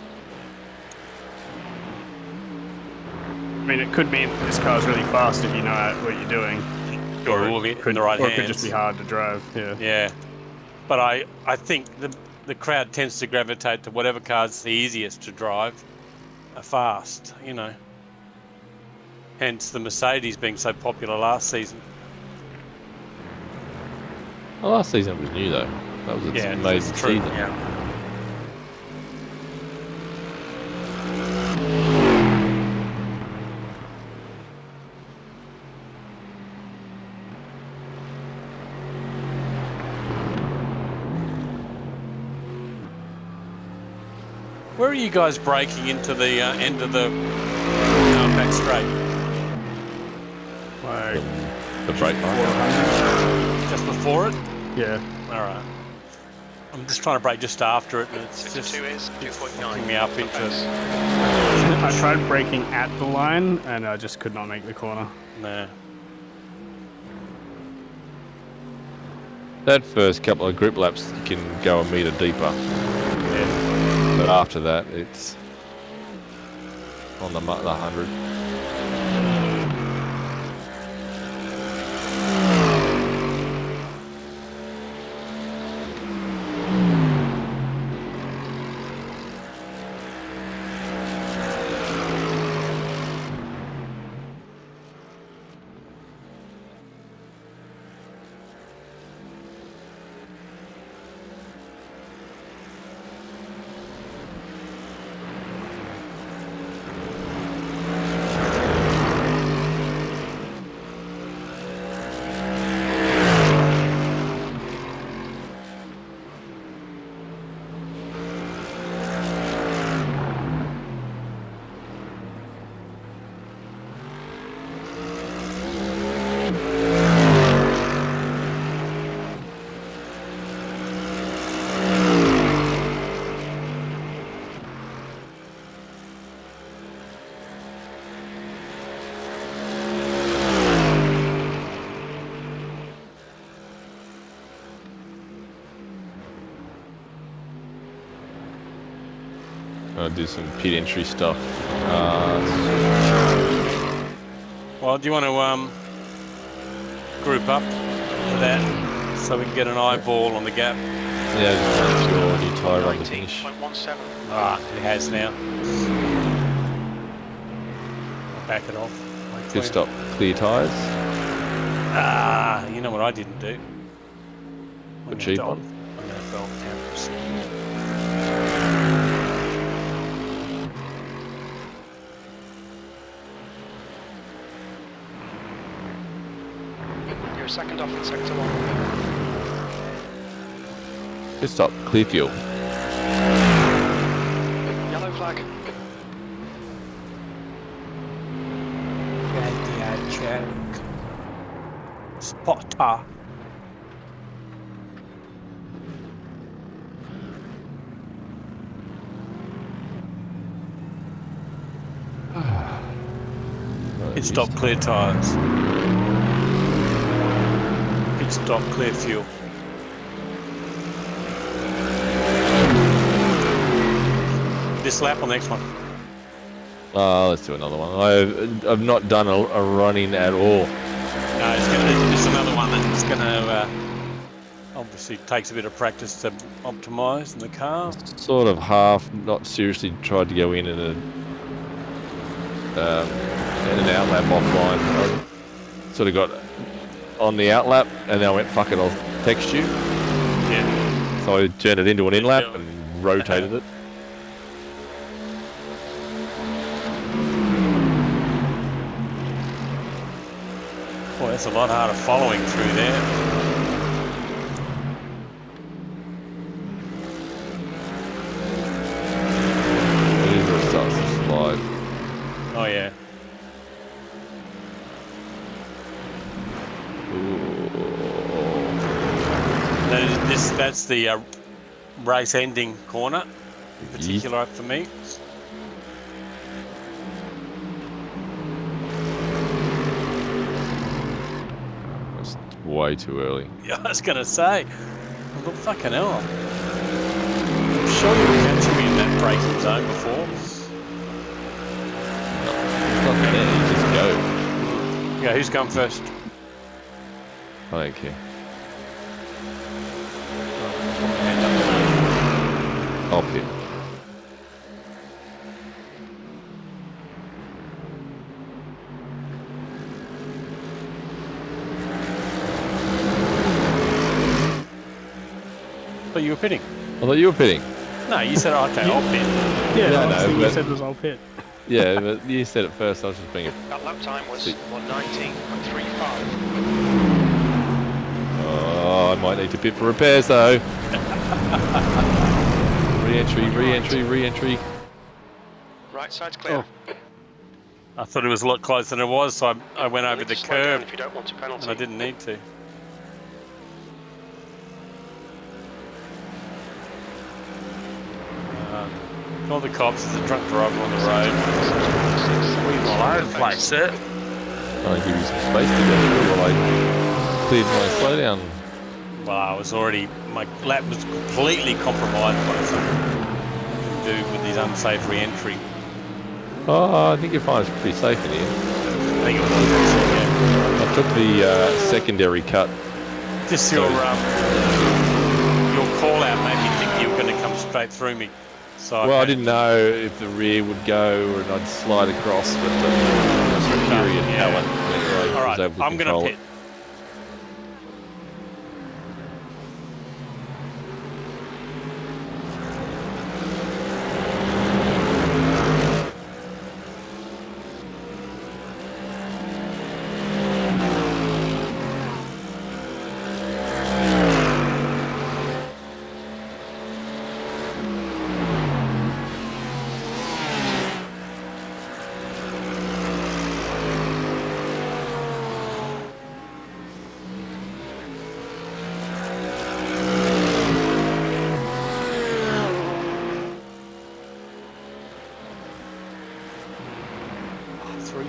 I mean, it could mean that this car's really fast if you know what you're doing. Or it will be in the right or it hands. could just be hard to drive, yeah. Yeah. But I think the crowd tends to gravitate to whatever car's the easiest to drive fast, you know. Hence the Mercedes being so popular last season. Well, last season was new though. That was its maiden that's true. season. Yeah. Where are you guys braking into the end of the back straight? Like, The brake marker. 400. Just before it? Yeah. All right. I'm just trying to brake just after it, and it's Sector just 2 is 2.9 fucking me up off the into. pace. I tried braking at the line, and I just could not make the corner. Nah. That first couple of grip laps, you can go a metre deeper. Yeah. But after that, it's on the 100. I'll do some pit entry stuff. Well, do you want to group up for that so we can get an eyeball on the gap? Yeah, just wait for your new tyre run to finish. 19.17. Ah, it has now. I'll back it off. hopefully. Good stop. Clear tyres. Ah, you know what I didn't do? The cheap one. I'm going to belt down for a second. You're a second off in sector 1. Good stop. Clear fuel. Yellow flag. Radio check. Spotter. Pit stop, clear tyres. Pit stop, clear fuel. This lap or next one? Let's do another one. I've not done a run-in at all. No, it's another one that's going to obviously takes a bit of practice to optimise in the car. Sort of half, not seriously tried to go in and an outlap offline. I sort of got on the outlap and then I went, fuck it, I'll text you. Yeah. So I turned it into an in-lap and rotated it. That's a lot harder following through there. It is where it starts to slide. Oh yeah. That's the race ending corner, in particular for me. That's way too early. Yeah, I was gonna say. Look, fucking hell. I'm sure you were catching me in that braking zone before. It's not there, you just go. Yeah, who's going first? I don't care. I'll pit. But you were pitting. I thought you were pitting. No, you said, okay, I'll pit. Yeah, No, the last no, thing you but- said was I'll pit. Yeah, but you said it first. I was just being a... That lap time was 1:19.35. Oh, I might need to pit for repairs though. Re-entry, re-entry, re-entry. Right side's clear. I thought it was a lot closer than it was, so I went over Need the to slow down curb if you don't want a penalty. and I didn't need to. All the cops, there's a drunk driver on the road. We're all over the place, sir. I'll give you some space to go through while I cleared my slowdown. Well, my lap was completely compromised by something to do with his unsafe re-entry. Oh, I think you'll find it's pretty safe in here. I think it was, yeah. I took the secondary cut. Just your call out made me think you were going to come straight through me. So Well, I didn't know if the rear would go or I'd slide across, but the superior talent All right, was able to I'm going control to it. pit.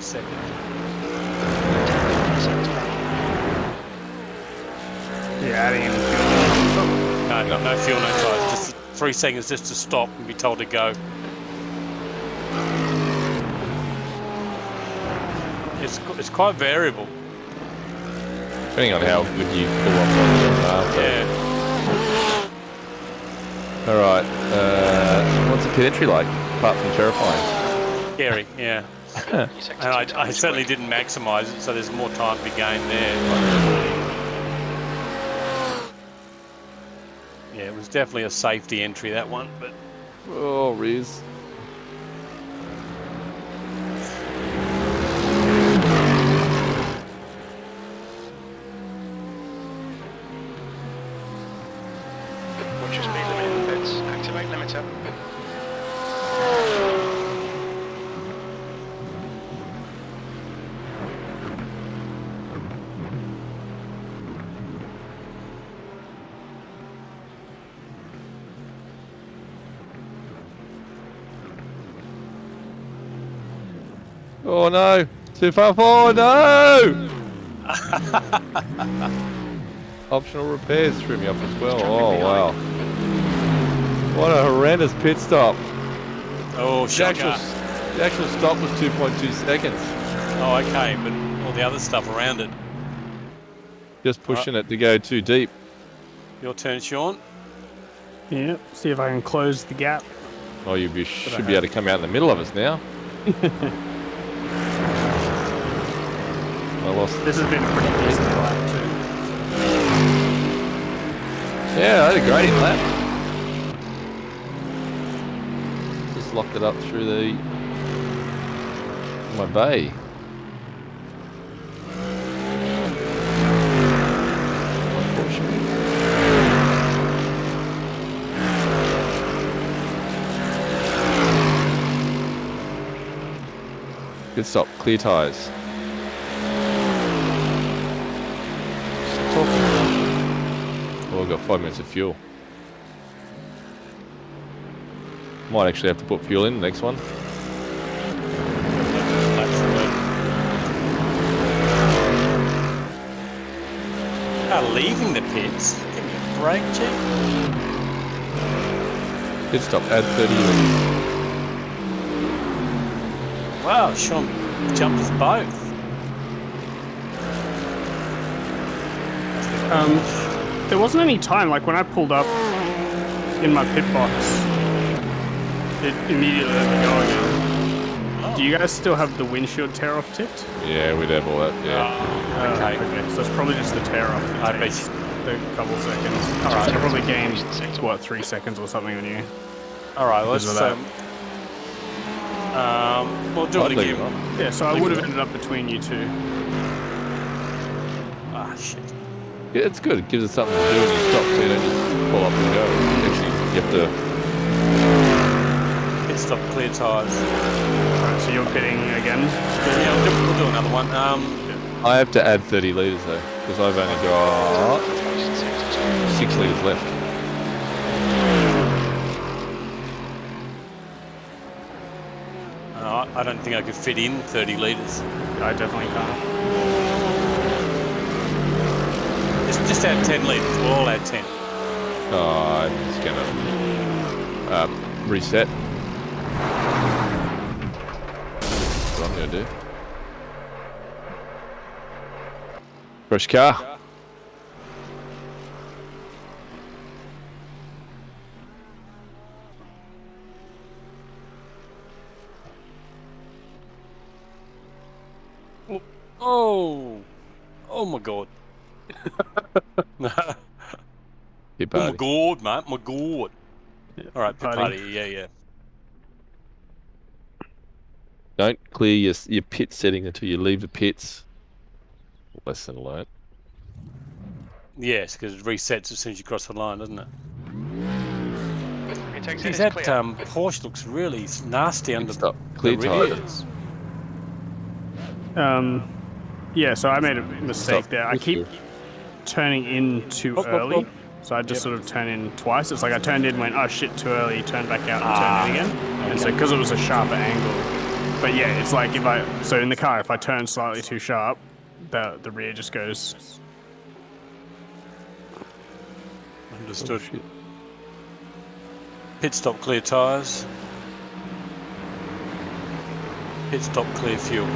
Seconds. Yeah, adding in fuel. No fuel, no tires. Just 3 seconds just to stop and be told to go. It's quite variable. Depending on how good you pull off on the Yeah. Alright, what's the pit entry like, apart from terrifying? Scary, yeah. And I certainly didn't maximise it, so there's more time to be gained there. Yeah, it was definitely a safety entry, that one, but Oh, Riz. Watch your speed limit in the pits. Activate limiter. Oh no! Too far forward, no! Optional repairs threw me off as well. Oh wow. What a horrendous pit stop. oh, The shocker. actual stop was 2.2 seconds. Oh, okay, but all the other stuff around it. Just pushing it to go too deep. Your turn, Sean. Yeah, see if I can close the gap. Oh, should be able to come out in the middle of us now. I lost. This has been a pretty decent lap too. Yeah, I had a great lap. Just locked it up through my bay. Good stop. Clear tyres. Oh, I've got 5 minutes of fuel. Might actually have to put fuel in the next one. Leaving the pits. Give me a break, Chief. Pit stop. Add 30 litres. Wow, Sean jumped us both. There wasn't any time. Like when I pulled up in my pit box, it immediately let me go again. Do you guys still have the windshield tear off tipped? Yeah, we'd have all that. Yeah. Okay. Okay, so it's probably just the tear off I that bet takes you- the couple seconds. Alright. So I probably gained, what, 3 seconds or something on you? All right, let's Because of we'll do I'd it leave it again. on. Yeah, so I would have ended up between you two. Ah, shit. Yeah, it's good. It gives us something to do when you stop, so you don't just pull up and go. Actually, you have to. Pit stop, clear tyres. Alright, so you're pitting again? Yeah, we'll do another one. I have to add 30 litres though, because I've only got 6 litres left. I don't think I could fit in 30 litres. I definitely can't. Just add 10 litres. We'll all add 10. Oh, I'm just gonna reset. That's what I'm gonna do. Fresh car. Oh! Oh my god. Hit Oh my party. god, mate. My god. All right, pit party. party. Yeah. Don't clear your pit setting until you leave the pits. Lesson learned. Yes, because it resets as soon as you cross the line, doesn't it? It takes Geez, it that clear. Porsche looks really nasty under Stop. the Clear tyres. rears. Yeah, so I made a mistake Stop. there. I keep turning in too Look, early. look. So I just sort of turn in twice. It's like I turned in, went, oh shit, too early, turned back out and turned in again. And so because it was a sharper angle. But yeah, it's like so in the car, if I turn slightly too sharp, the rear just goes. Understood. Oh, shit. Pit stop, clear tyres. Pit stop, clear fuel.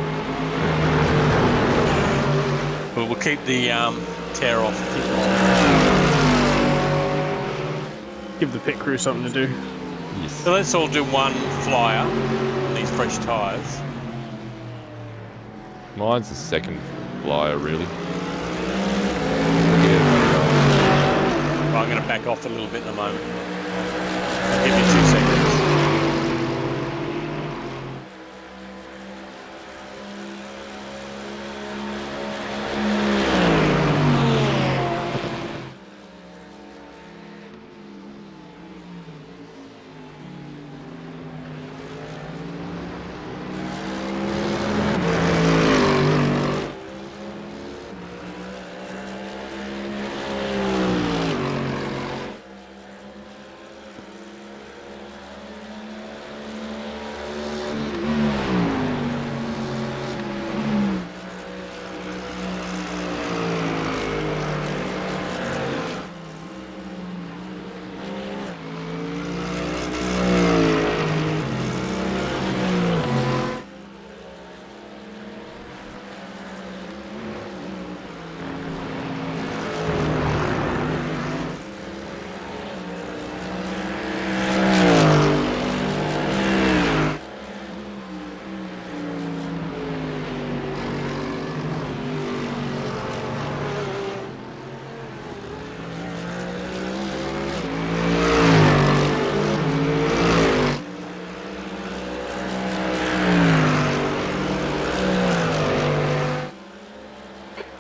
But we'll keep the tear off. Give the pit crew something to do. Yes. So let's all do one flyer on these fresh tyres. Mine's the second flyer, really. Well, I'm going to back off a little bit in a moment. Give me 2 seconds.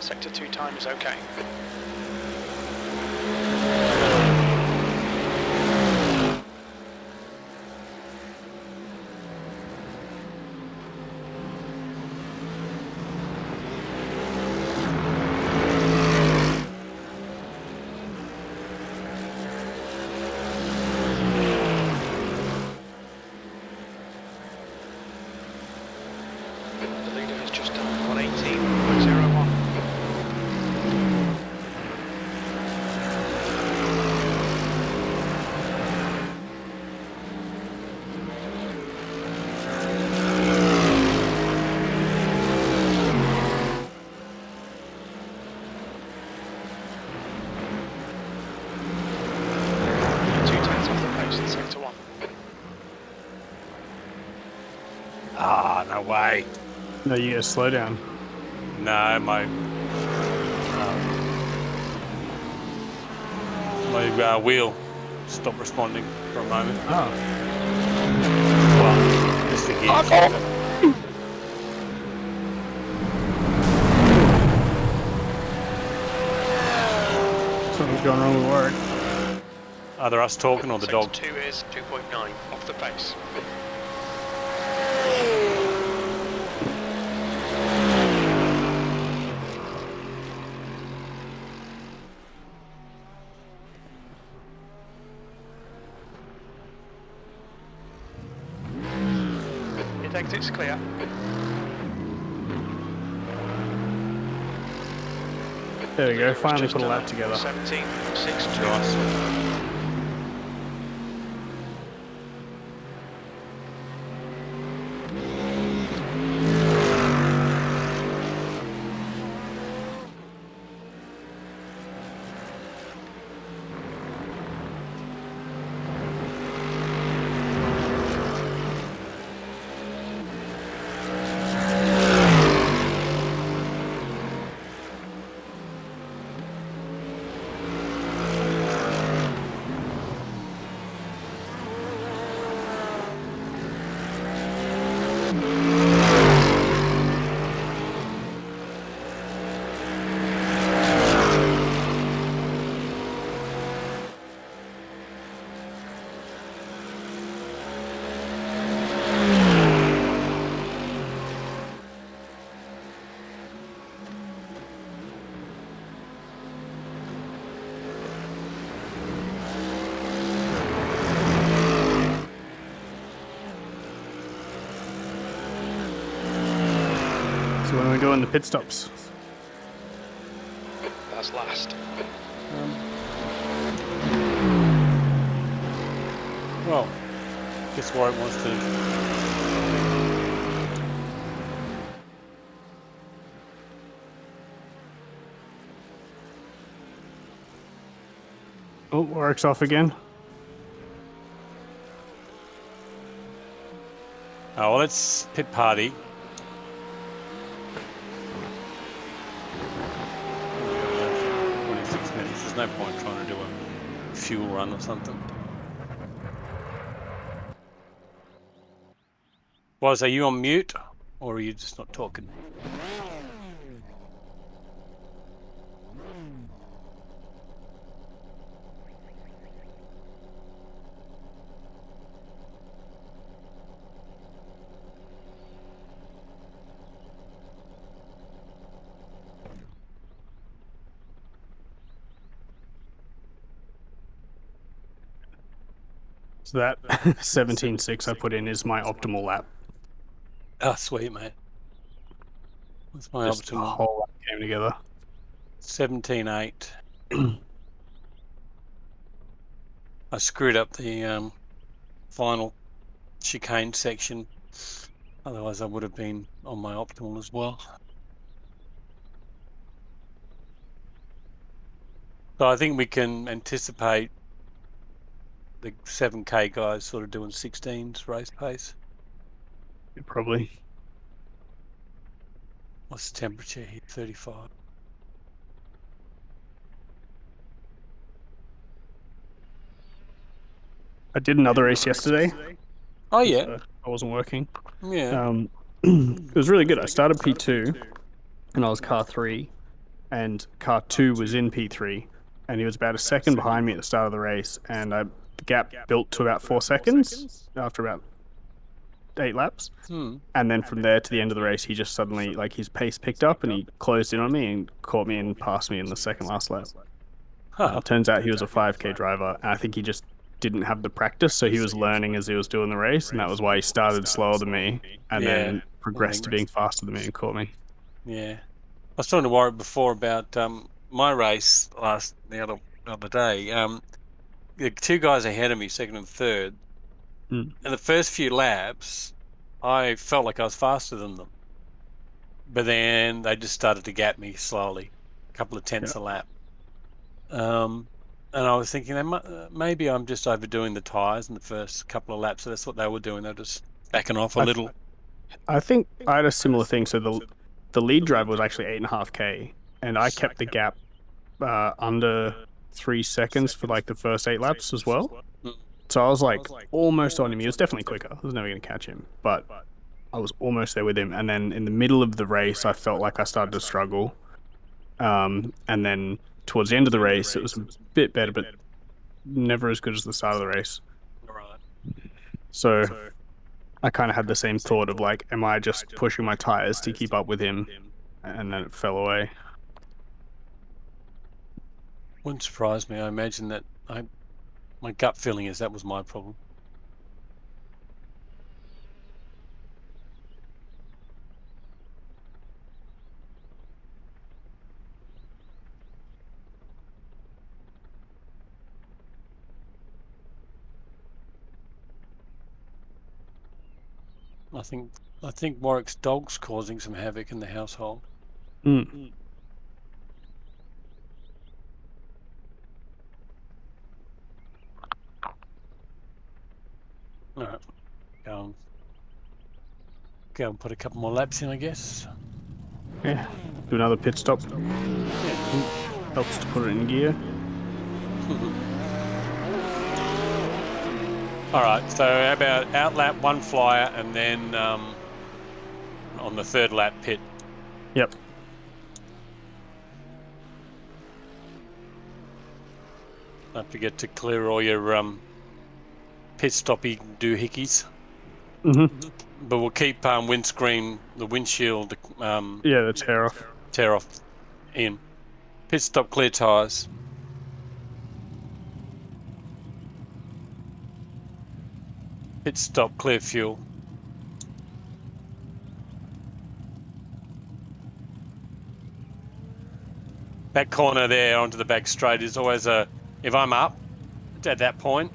Sector 2 time is okay. way. No, you gotta slow down. No, my wheel stopped responding for a moment. Oh. Well, just the gears. Something's going wrong with work. Either us talking or the Sector dog. 2 is 2.9 off the pace. It exits clear. There we go. Finally put a lap together. 17.62. Nice. So when are we doing the pit stops? That's last. Well, guess where it wants to. Oh, works off again. Oh, well, let's pit party. Oh, 26 minutes. There's no point trying to do a fuel run or something. Was, are you on mute or are you just not talking? So that 17.6 I put in is my optimal lap. Oh, sweet, mate. What's my Just the optimal? whole lap came together. 17.8. I screwed up the final chicane section. Otherwise, I would have been on my optimal as well. So I think we can anticipate the 7K guys sort of doing 16s race pace. Probably. What's the temperature here? 35. I did another race yesterday. Oh, yeah. I wasn't working. Yeah. It was really good. I started P2 and I was car 3, and car 2 was in P3, and he was about a second behind me at the start of the race, and the gap built to about 4 seconds after about 8 laps. And then from there to the end of the race, he just suddenly, like, his pace picked up and he closed in on me and caught me and passed me in the second last lap. Turns out he was a 5K driver, and I think he just didn't have the practice, so he was learning as he was doing the race, and that was why he started slower than me and then progressed to being faster than me and caught me. Yeah. I was starting to worry before about my race the other day. The two guys ahead of me, second and third, in the first few laps, I felt like I was faster than them. But then they just started to gap me slowly, a couple of tenths a lap. And I was thinking, maybe I'm just overdoing the tyres in the first couple of laps. So that's what they were doing. They were just backing off a little. I think I had a similar thing. So the lead drive was actually 8.5K, and I kept the gap under 3 seconds for like the first 8 laps as well. Mm. So I was like almost on him. He was definitely quicker. I was never going to catch him, but I was almost there with him. And then in the middle of the race, I felt like I started to struggle. And then towards the end of the race, it was a bit better, but never as good as the start of the race. Right. So I kind of had the same thought of like, am I just pushing my tires to keep up with him? And then it fell away. Wouldn't surprise me. I imagine that my gut feeling is that was my problem. I think Warwick's dog's causing some havoc in the household. Mm. All right. Go and put a couple more laps in, I guess. Yeah. Do another pit stop. Helps to put it in gear. All right. So how about outlap, one flyer, and then on the third lap pit. Yep. Don't forget to clear all your pit stoppy doohickeys. Mm-hmm. But we'll keep the windshield Yeah, the tear off. in. Pit stop, clear tyres. Pit stop, clear fuel. That corner there onto the back straight is always if I'm up at that point,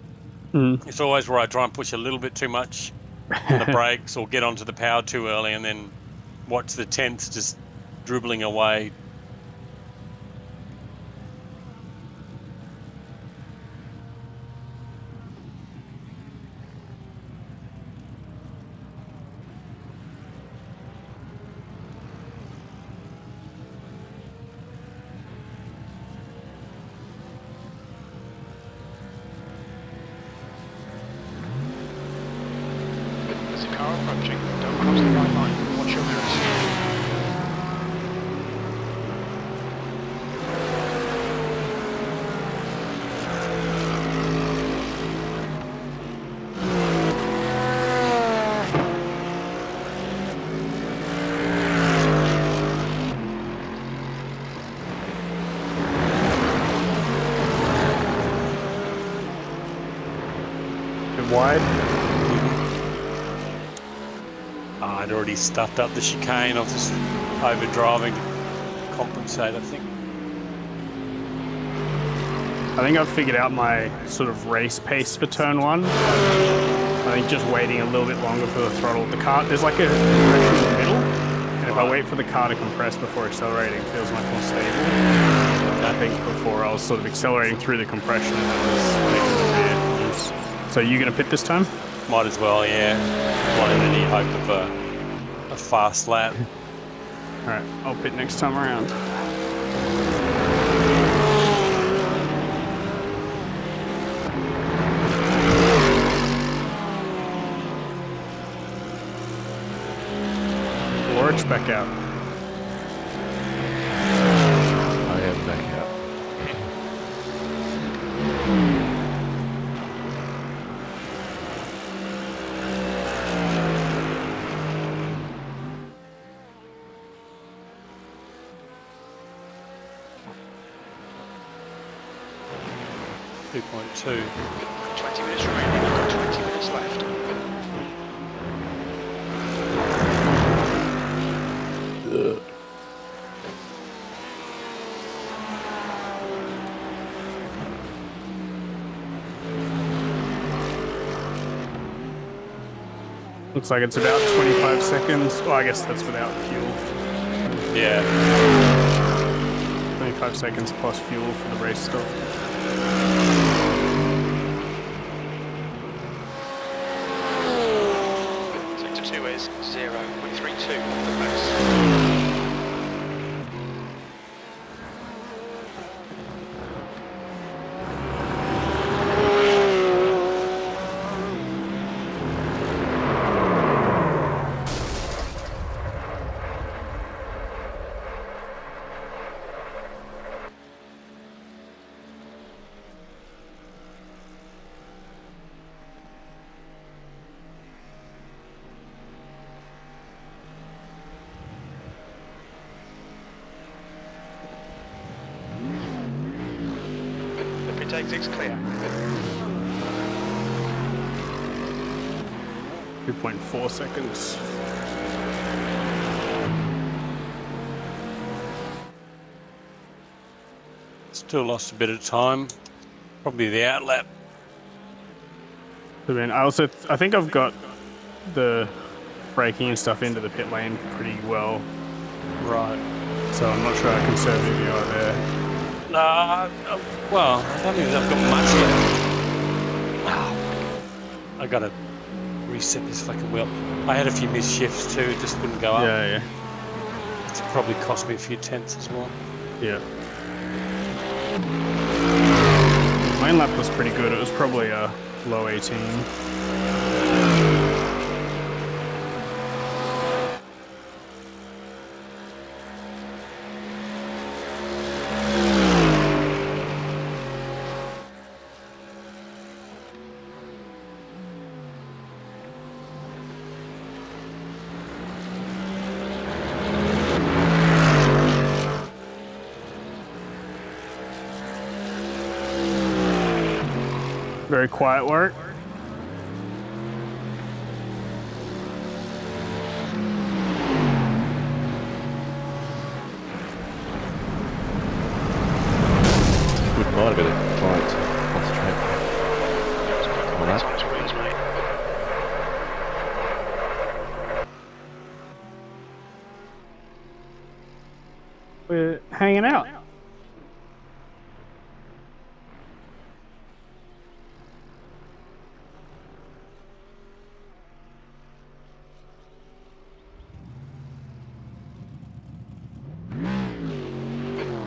it's always where I try and push a little bit too much on the brakes or get onto the power too early and then watch the tenths just dribbling away. There's a car approaching. Don't cross the white line. Watch your mirrors. Bit wide. I'd already stuffed up the chicane. I was just overdriving to compensate, I think. I think I've figured out my sort of race pace for turn one. I think just waiting a little bit longer for the throttle. The car, there's like a compression in the middle, and if I wait for the car to compress before accelerating, it feels much more stable. I think before I was sort of accelerating through the compression and it was making the rear loose. So you gonna pit this time? Might as well, yeah. Not in any hope of a fast lap. All right, I'll pit next time around. Warwick's back out. I am back out. 2.2. 20 minutes remaining. You've got 20 minutes left. Looks like it's about 25 seconds. Well, I guess that's without fuel. Yeah. 25 seconds plus fuel for the race stuff. Sector 2 is 0. Pit exit's clear. 2.4 seconds. Still lost a bit of time. Probably the outlap. I mean, I think I've got the braking and stuff into the pit lane pretty well, Right. so I'm not sure how conservative you are there. No, well, I don't think I've got much left. Oh, I gotta reset this fucking wheel. I had a few missed shifts too, it just wouldn't go up. Yeah, It's probably cost me a few tenths as well. yeah. Main lap was pretty good. It was probably a low 18. Very quiet work. Wouldn't mind a bit of quiet to concentrate on that. Times wheels, mate. We're hanging out.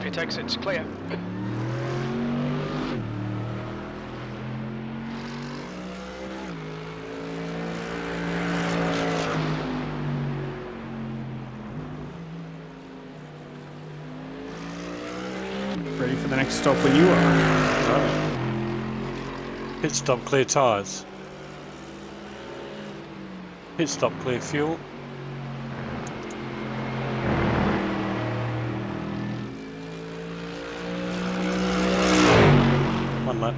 Pit exit's clear. Ready for the next stop when you are. Right. Pit stop, clear tyres. Pit stop, clear fuel. One lap.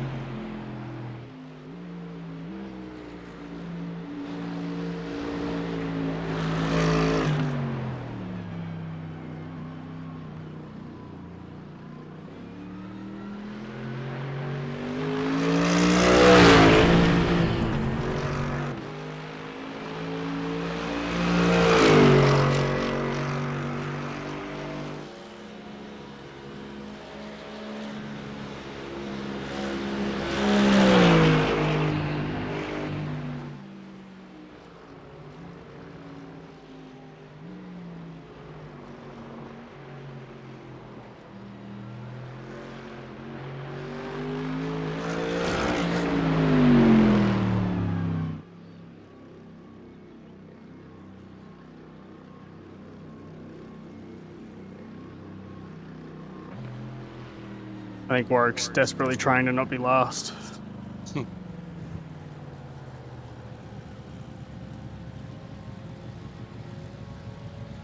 I think Warwick's desperately trying to not be last.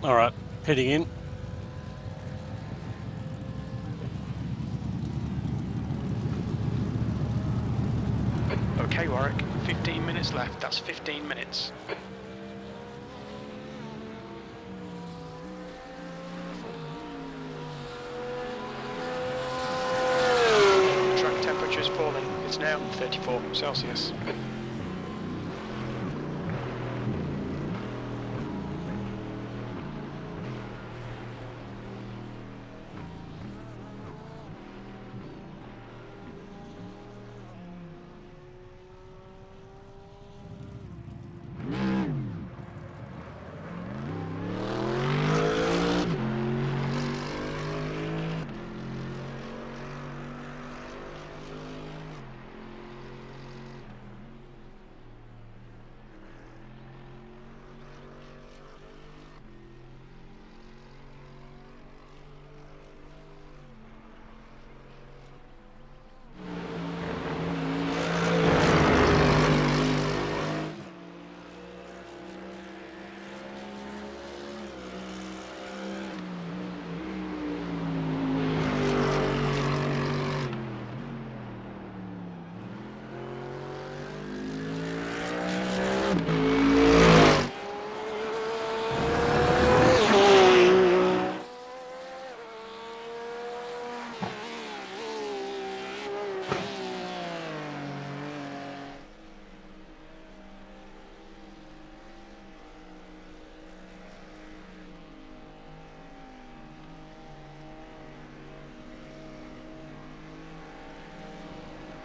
All right, heading in. Okay, Warwick. 15 minutes left. That's 15 minutes. Track temperature's falling. It's now 34 Celsius.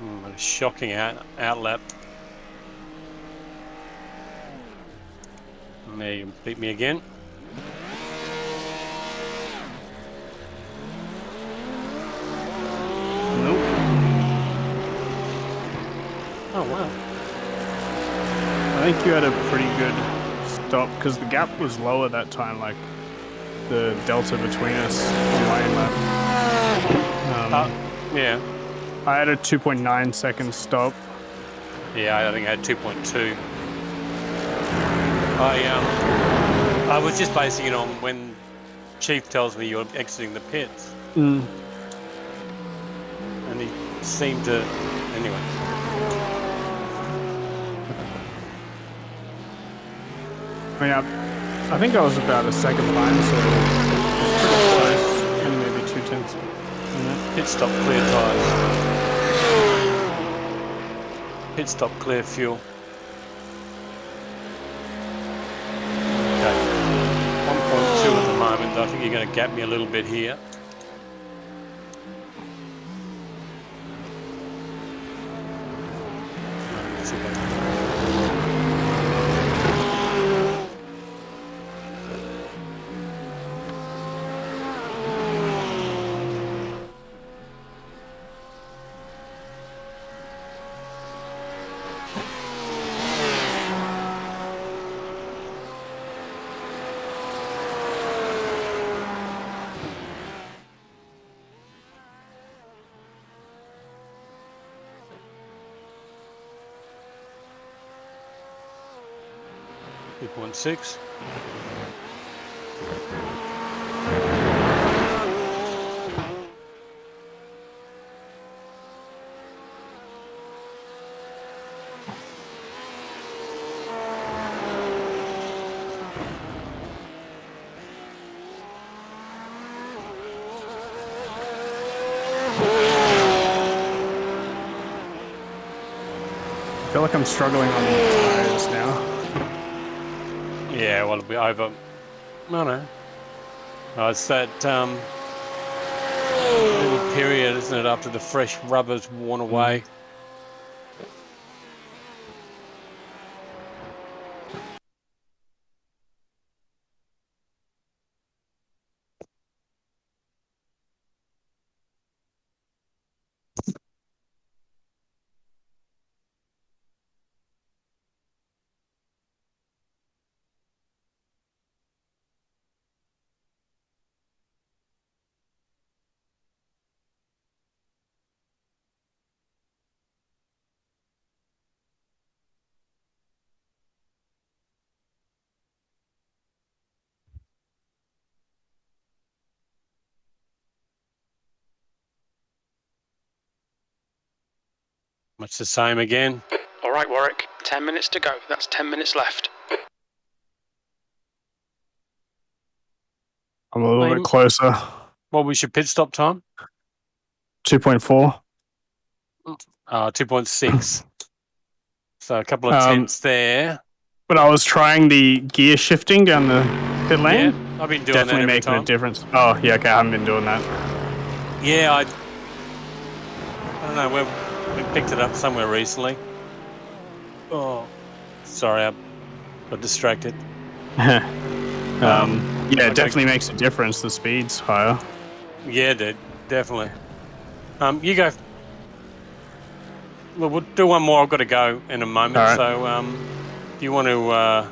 A shocking outlap. And there you beat me again. Nope. Oh wow. I think you had a pretty good stop because the gap was lower that time, like the delta between us on my lap. Yeah. I had a 2.9 second stop. Yeah, I think I had 2.2. I was just basing it on when Chief tells me you're exiting the pits. Mm. And he seemed to... Anyway. I mean, I think I was about a second behind, so it was pretty close. Only maybe 0.2 minutes. Pit stop, clear tyres. Pit stop, clear fuel. Okay. 1.2 at the moment. I think you're going to gap me a little bit here. .6. I feel like I'm struggling on the tires now. Yeah, well, it'll be over. No. Oh, it's that little period, isn't it, after the fresh rubber's worn away. Much the same again. All right, Warwick, 10 minutes to go. That's 10 minutes left. I'm a little bit closer. What was your pit stop time? 2.4. 2.6. So a couple of tenths there. But I was trying the gear shifting down the pit lane. Yeah, I've been doing Definitely that every making time. a difference. Oh, yeah, okay, I haven't been doing that. Yeah, I don't know, we picked it up somewhere recently. Oh, sorry, I got distracted. Yeah, it definitely makes a difference. The speed's higher. Yeah, dude, definitely. You go. Well, we'll do one more. I've got to go in a moment. All right. So, do you want to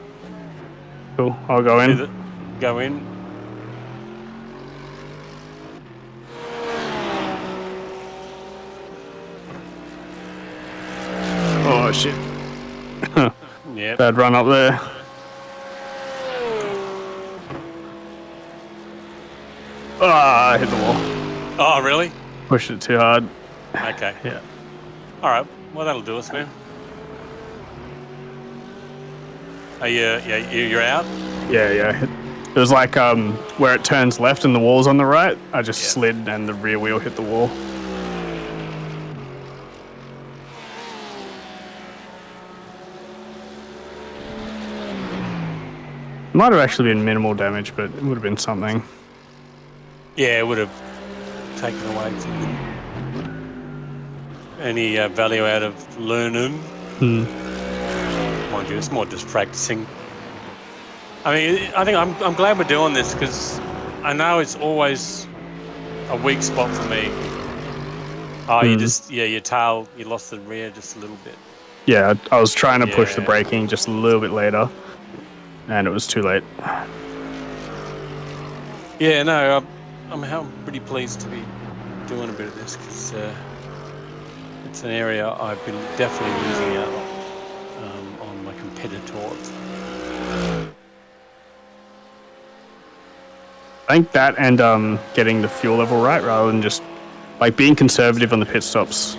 Cool. I'll go in. go in? Oh shit! Yeah. Bad run up there. Ah, I hit the wall. Oh, really? Pushed it too hard. Okay. Yeah. All right. Well, that'll do us, man. Are you're out? Yeah. It was like where it turns left and the wall's on the right. I just slid and the rear wheel hit the wall. Might have actually been minimal damage, but it would have been something. Yeah, it would have taken away something. any value out of learning. Hmm. Mind you, it's more just practicing. I mean, I think I'm glad we're doing this because I know it's always a weak spot for me. Oh, you lost the rear just a little bit. Yeah, I was trying to push the Yeah. braking just a little bit later, and it was too late. Yeah, no, I'm pretty pleased to be doing a bit of this because it's an area I've been definitely losing out on my competitors. I think that and getting the fuel level right rather than just like being conservative on the pit stops.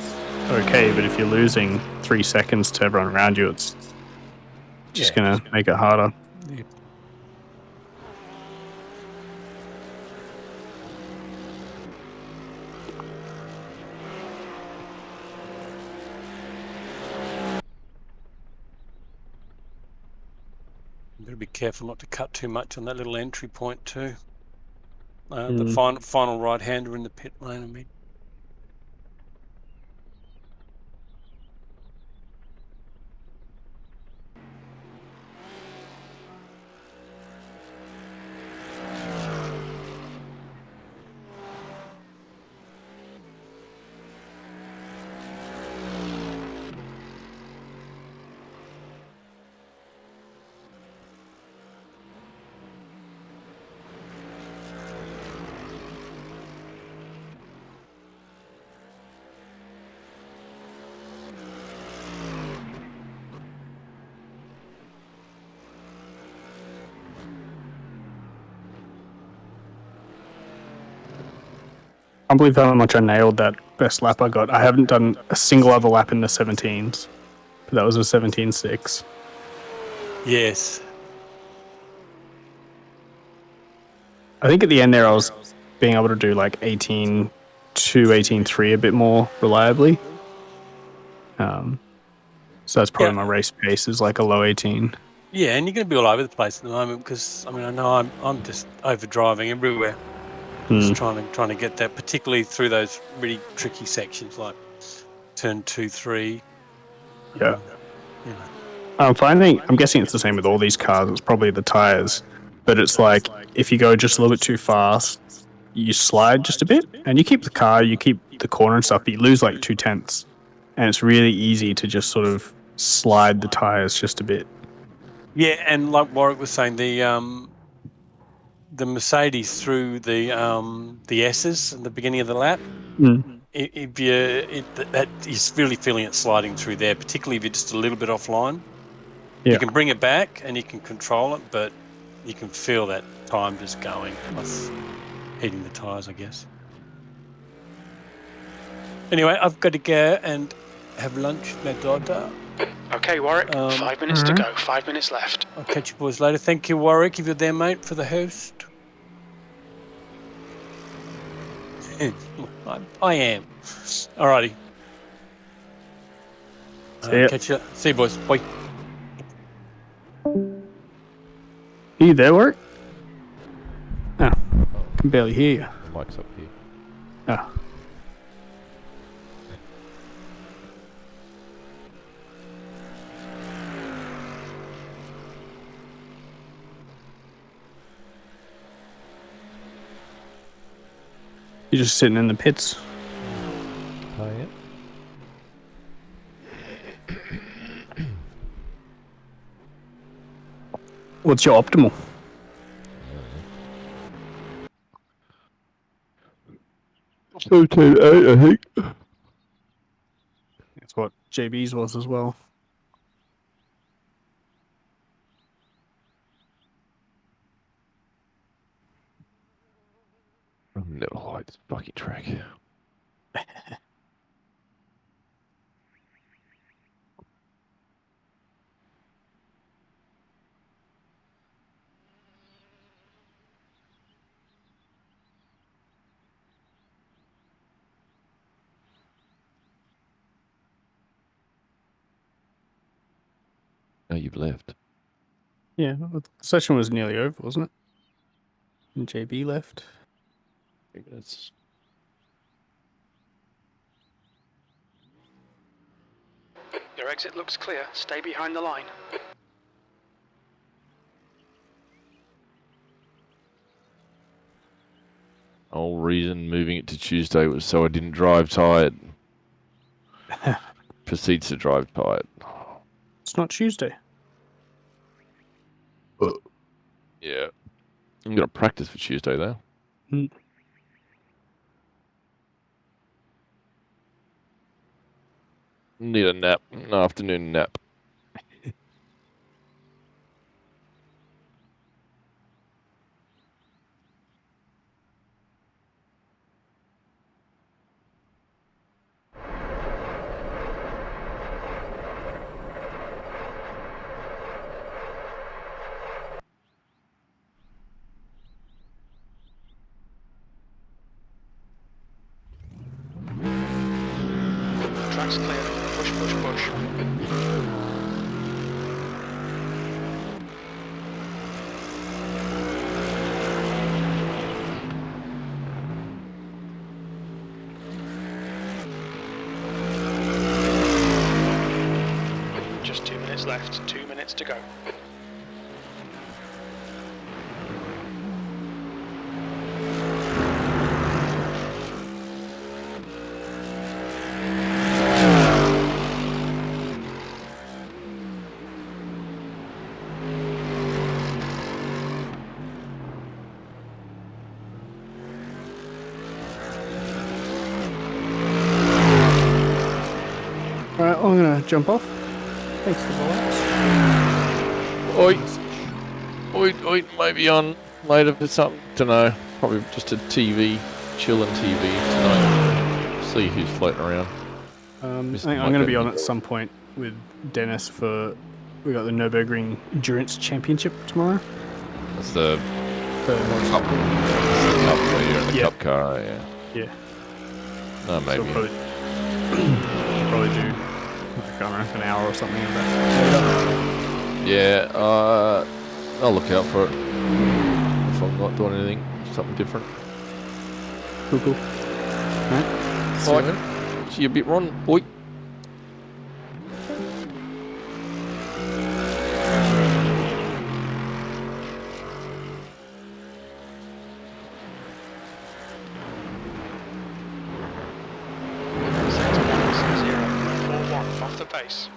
Okay, but if you're losing 3 seconds to everyone around you, it's just gonna make it harder. Yeah. You've got to be careful not to cut too much on that little entry point too. The final right-hander in the pit lane, I mean. I can't believe how much I nailed that best lap I got. I haven't done a single other lap in the 17s, but that was a 17.6. Yes. I think at the end there I was being able to do like 18.2, 18.3 a bit more reliably. So that's probably my race pace is like a low 18. Yeah, and you're going to be all over the place at the moment because I mean I know I'm just overdriving everywhere. Just trying to get that, particularly through those really tricky sections like turn 2, 3. Yeah. You know. I'm guessing it's the same with all these cars. It's probably the tires, but it's like if you go just a little bit too fast, you slide just a bit, and you keep the car, you keep the corner and stuff, but you lose like 2/10, and it's really easy to just sort of slide the tires just a bit. Yeah, and like Warwick was saying, the Mercedes through the S's at the beginning of the lap. If that is really feeling it sliding through there, particularly if you're just a little bit offline. Yeah. You can bring it back and you can control it, but you can feel that time just going, plus heating the tires, I guess. Anyway, I've got to go and have lunch with my daughter. Okay, Warwick, 5 minutes to go. 5 minutes left. I'll catch you boys later. Thank you, Warwick, if you're there, mate, for the host. I am. Alrighty. Catch you. See you, boys. Bye. Are you there, Warwick? Oh, I can barely hear you. The mic's up here. Oh. You're just sitting in the pits. Oh, yeah. What's your optimal? So 10.8, I think. That's what JB's was as well. I've never liked this fucking track. No, you've left. Yeah, the session was nearly over, wasn't it? And JB left. 3 minutes. Your exit looks clear. Stay behind the line. Whole reason moving it to Tuesday was so I didn't drive tired. Proceeds to drive tired. It's not Tuesday. Yeah. I'm gonna practice for Tuesday though. Hmm. Need a nap, an afternoon nap. Track's clear. Push, push, push. Just 2 minutes left. 2 minutes to go. Alright, I'm gonna jump off. Thanks for the laps. Oi, maybe on later for something. Dunno. Probably just a TV, chilling TV tonight. See who's floating around. I Mr. think I'm gonna Mike be on Andy. at some point with Dennis for we got the Nürburgring Endurance Championship tomorrow. That's the The cup. That's the cup where you're in the Yeah. cup car, yeah. Yeah. No, So maybe. we'll probably do like, I don't know, an hour or something of that. Yeah, I'll look out for it. If I'm not doing anything, something different. Cool. Alright. See you Right. later. See you a bit, Ron. Oi. Sector 160. 4-1 off the pace.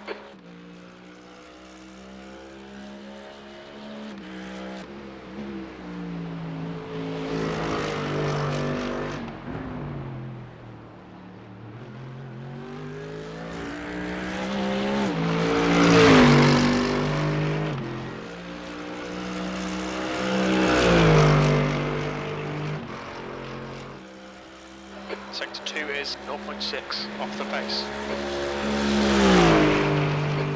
Sector 2 is 0.6 off the pace.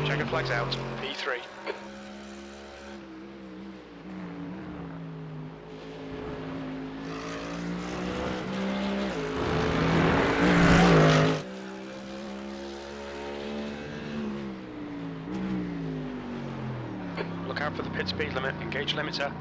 Checker flags out. P3. Look out for the pit speed limit. Engage limiter.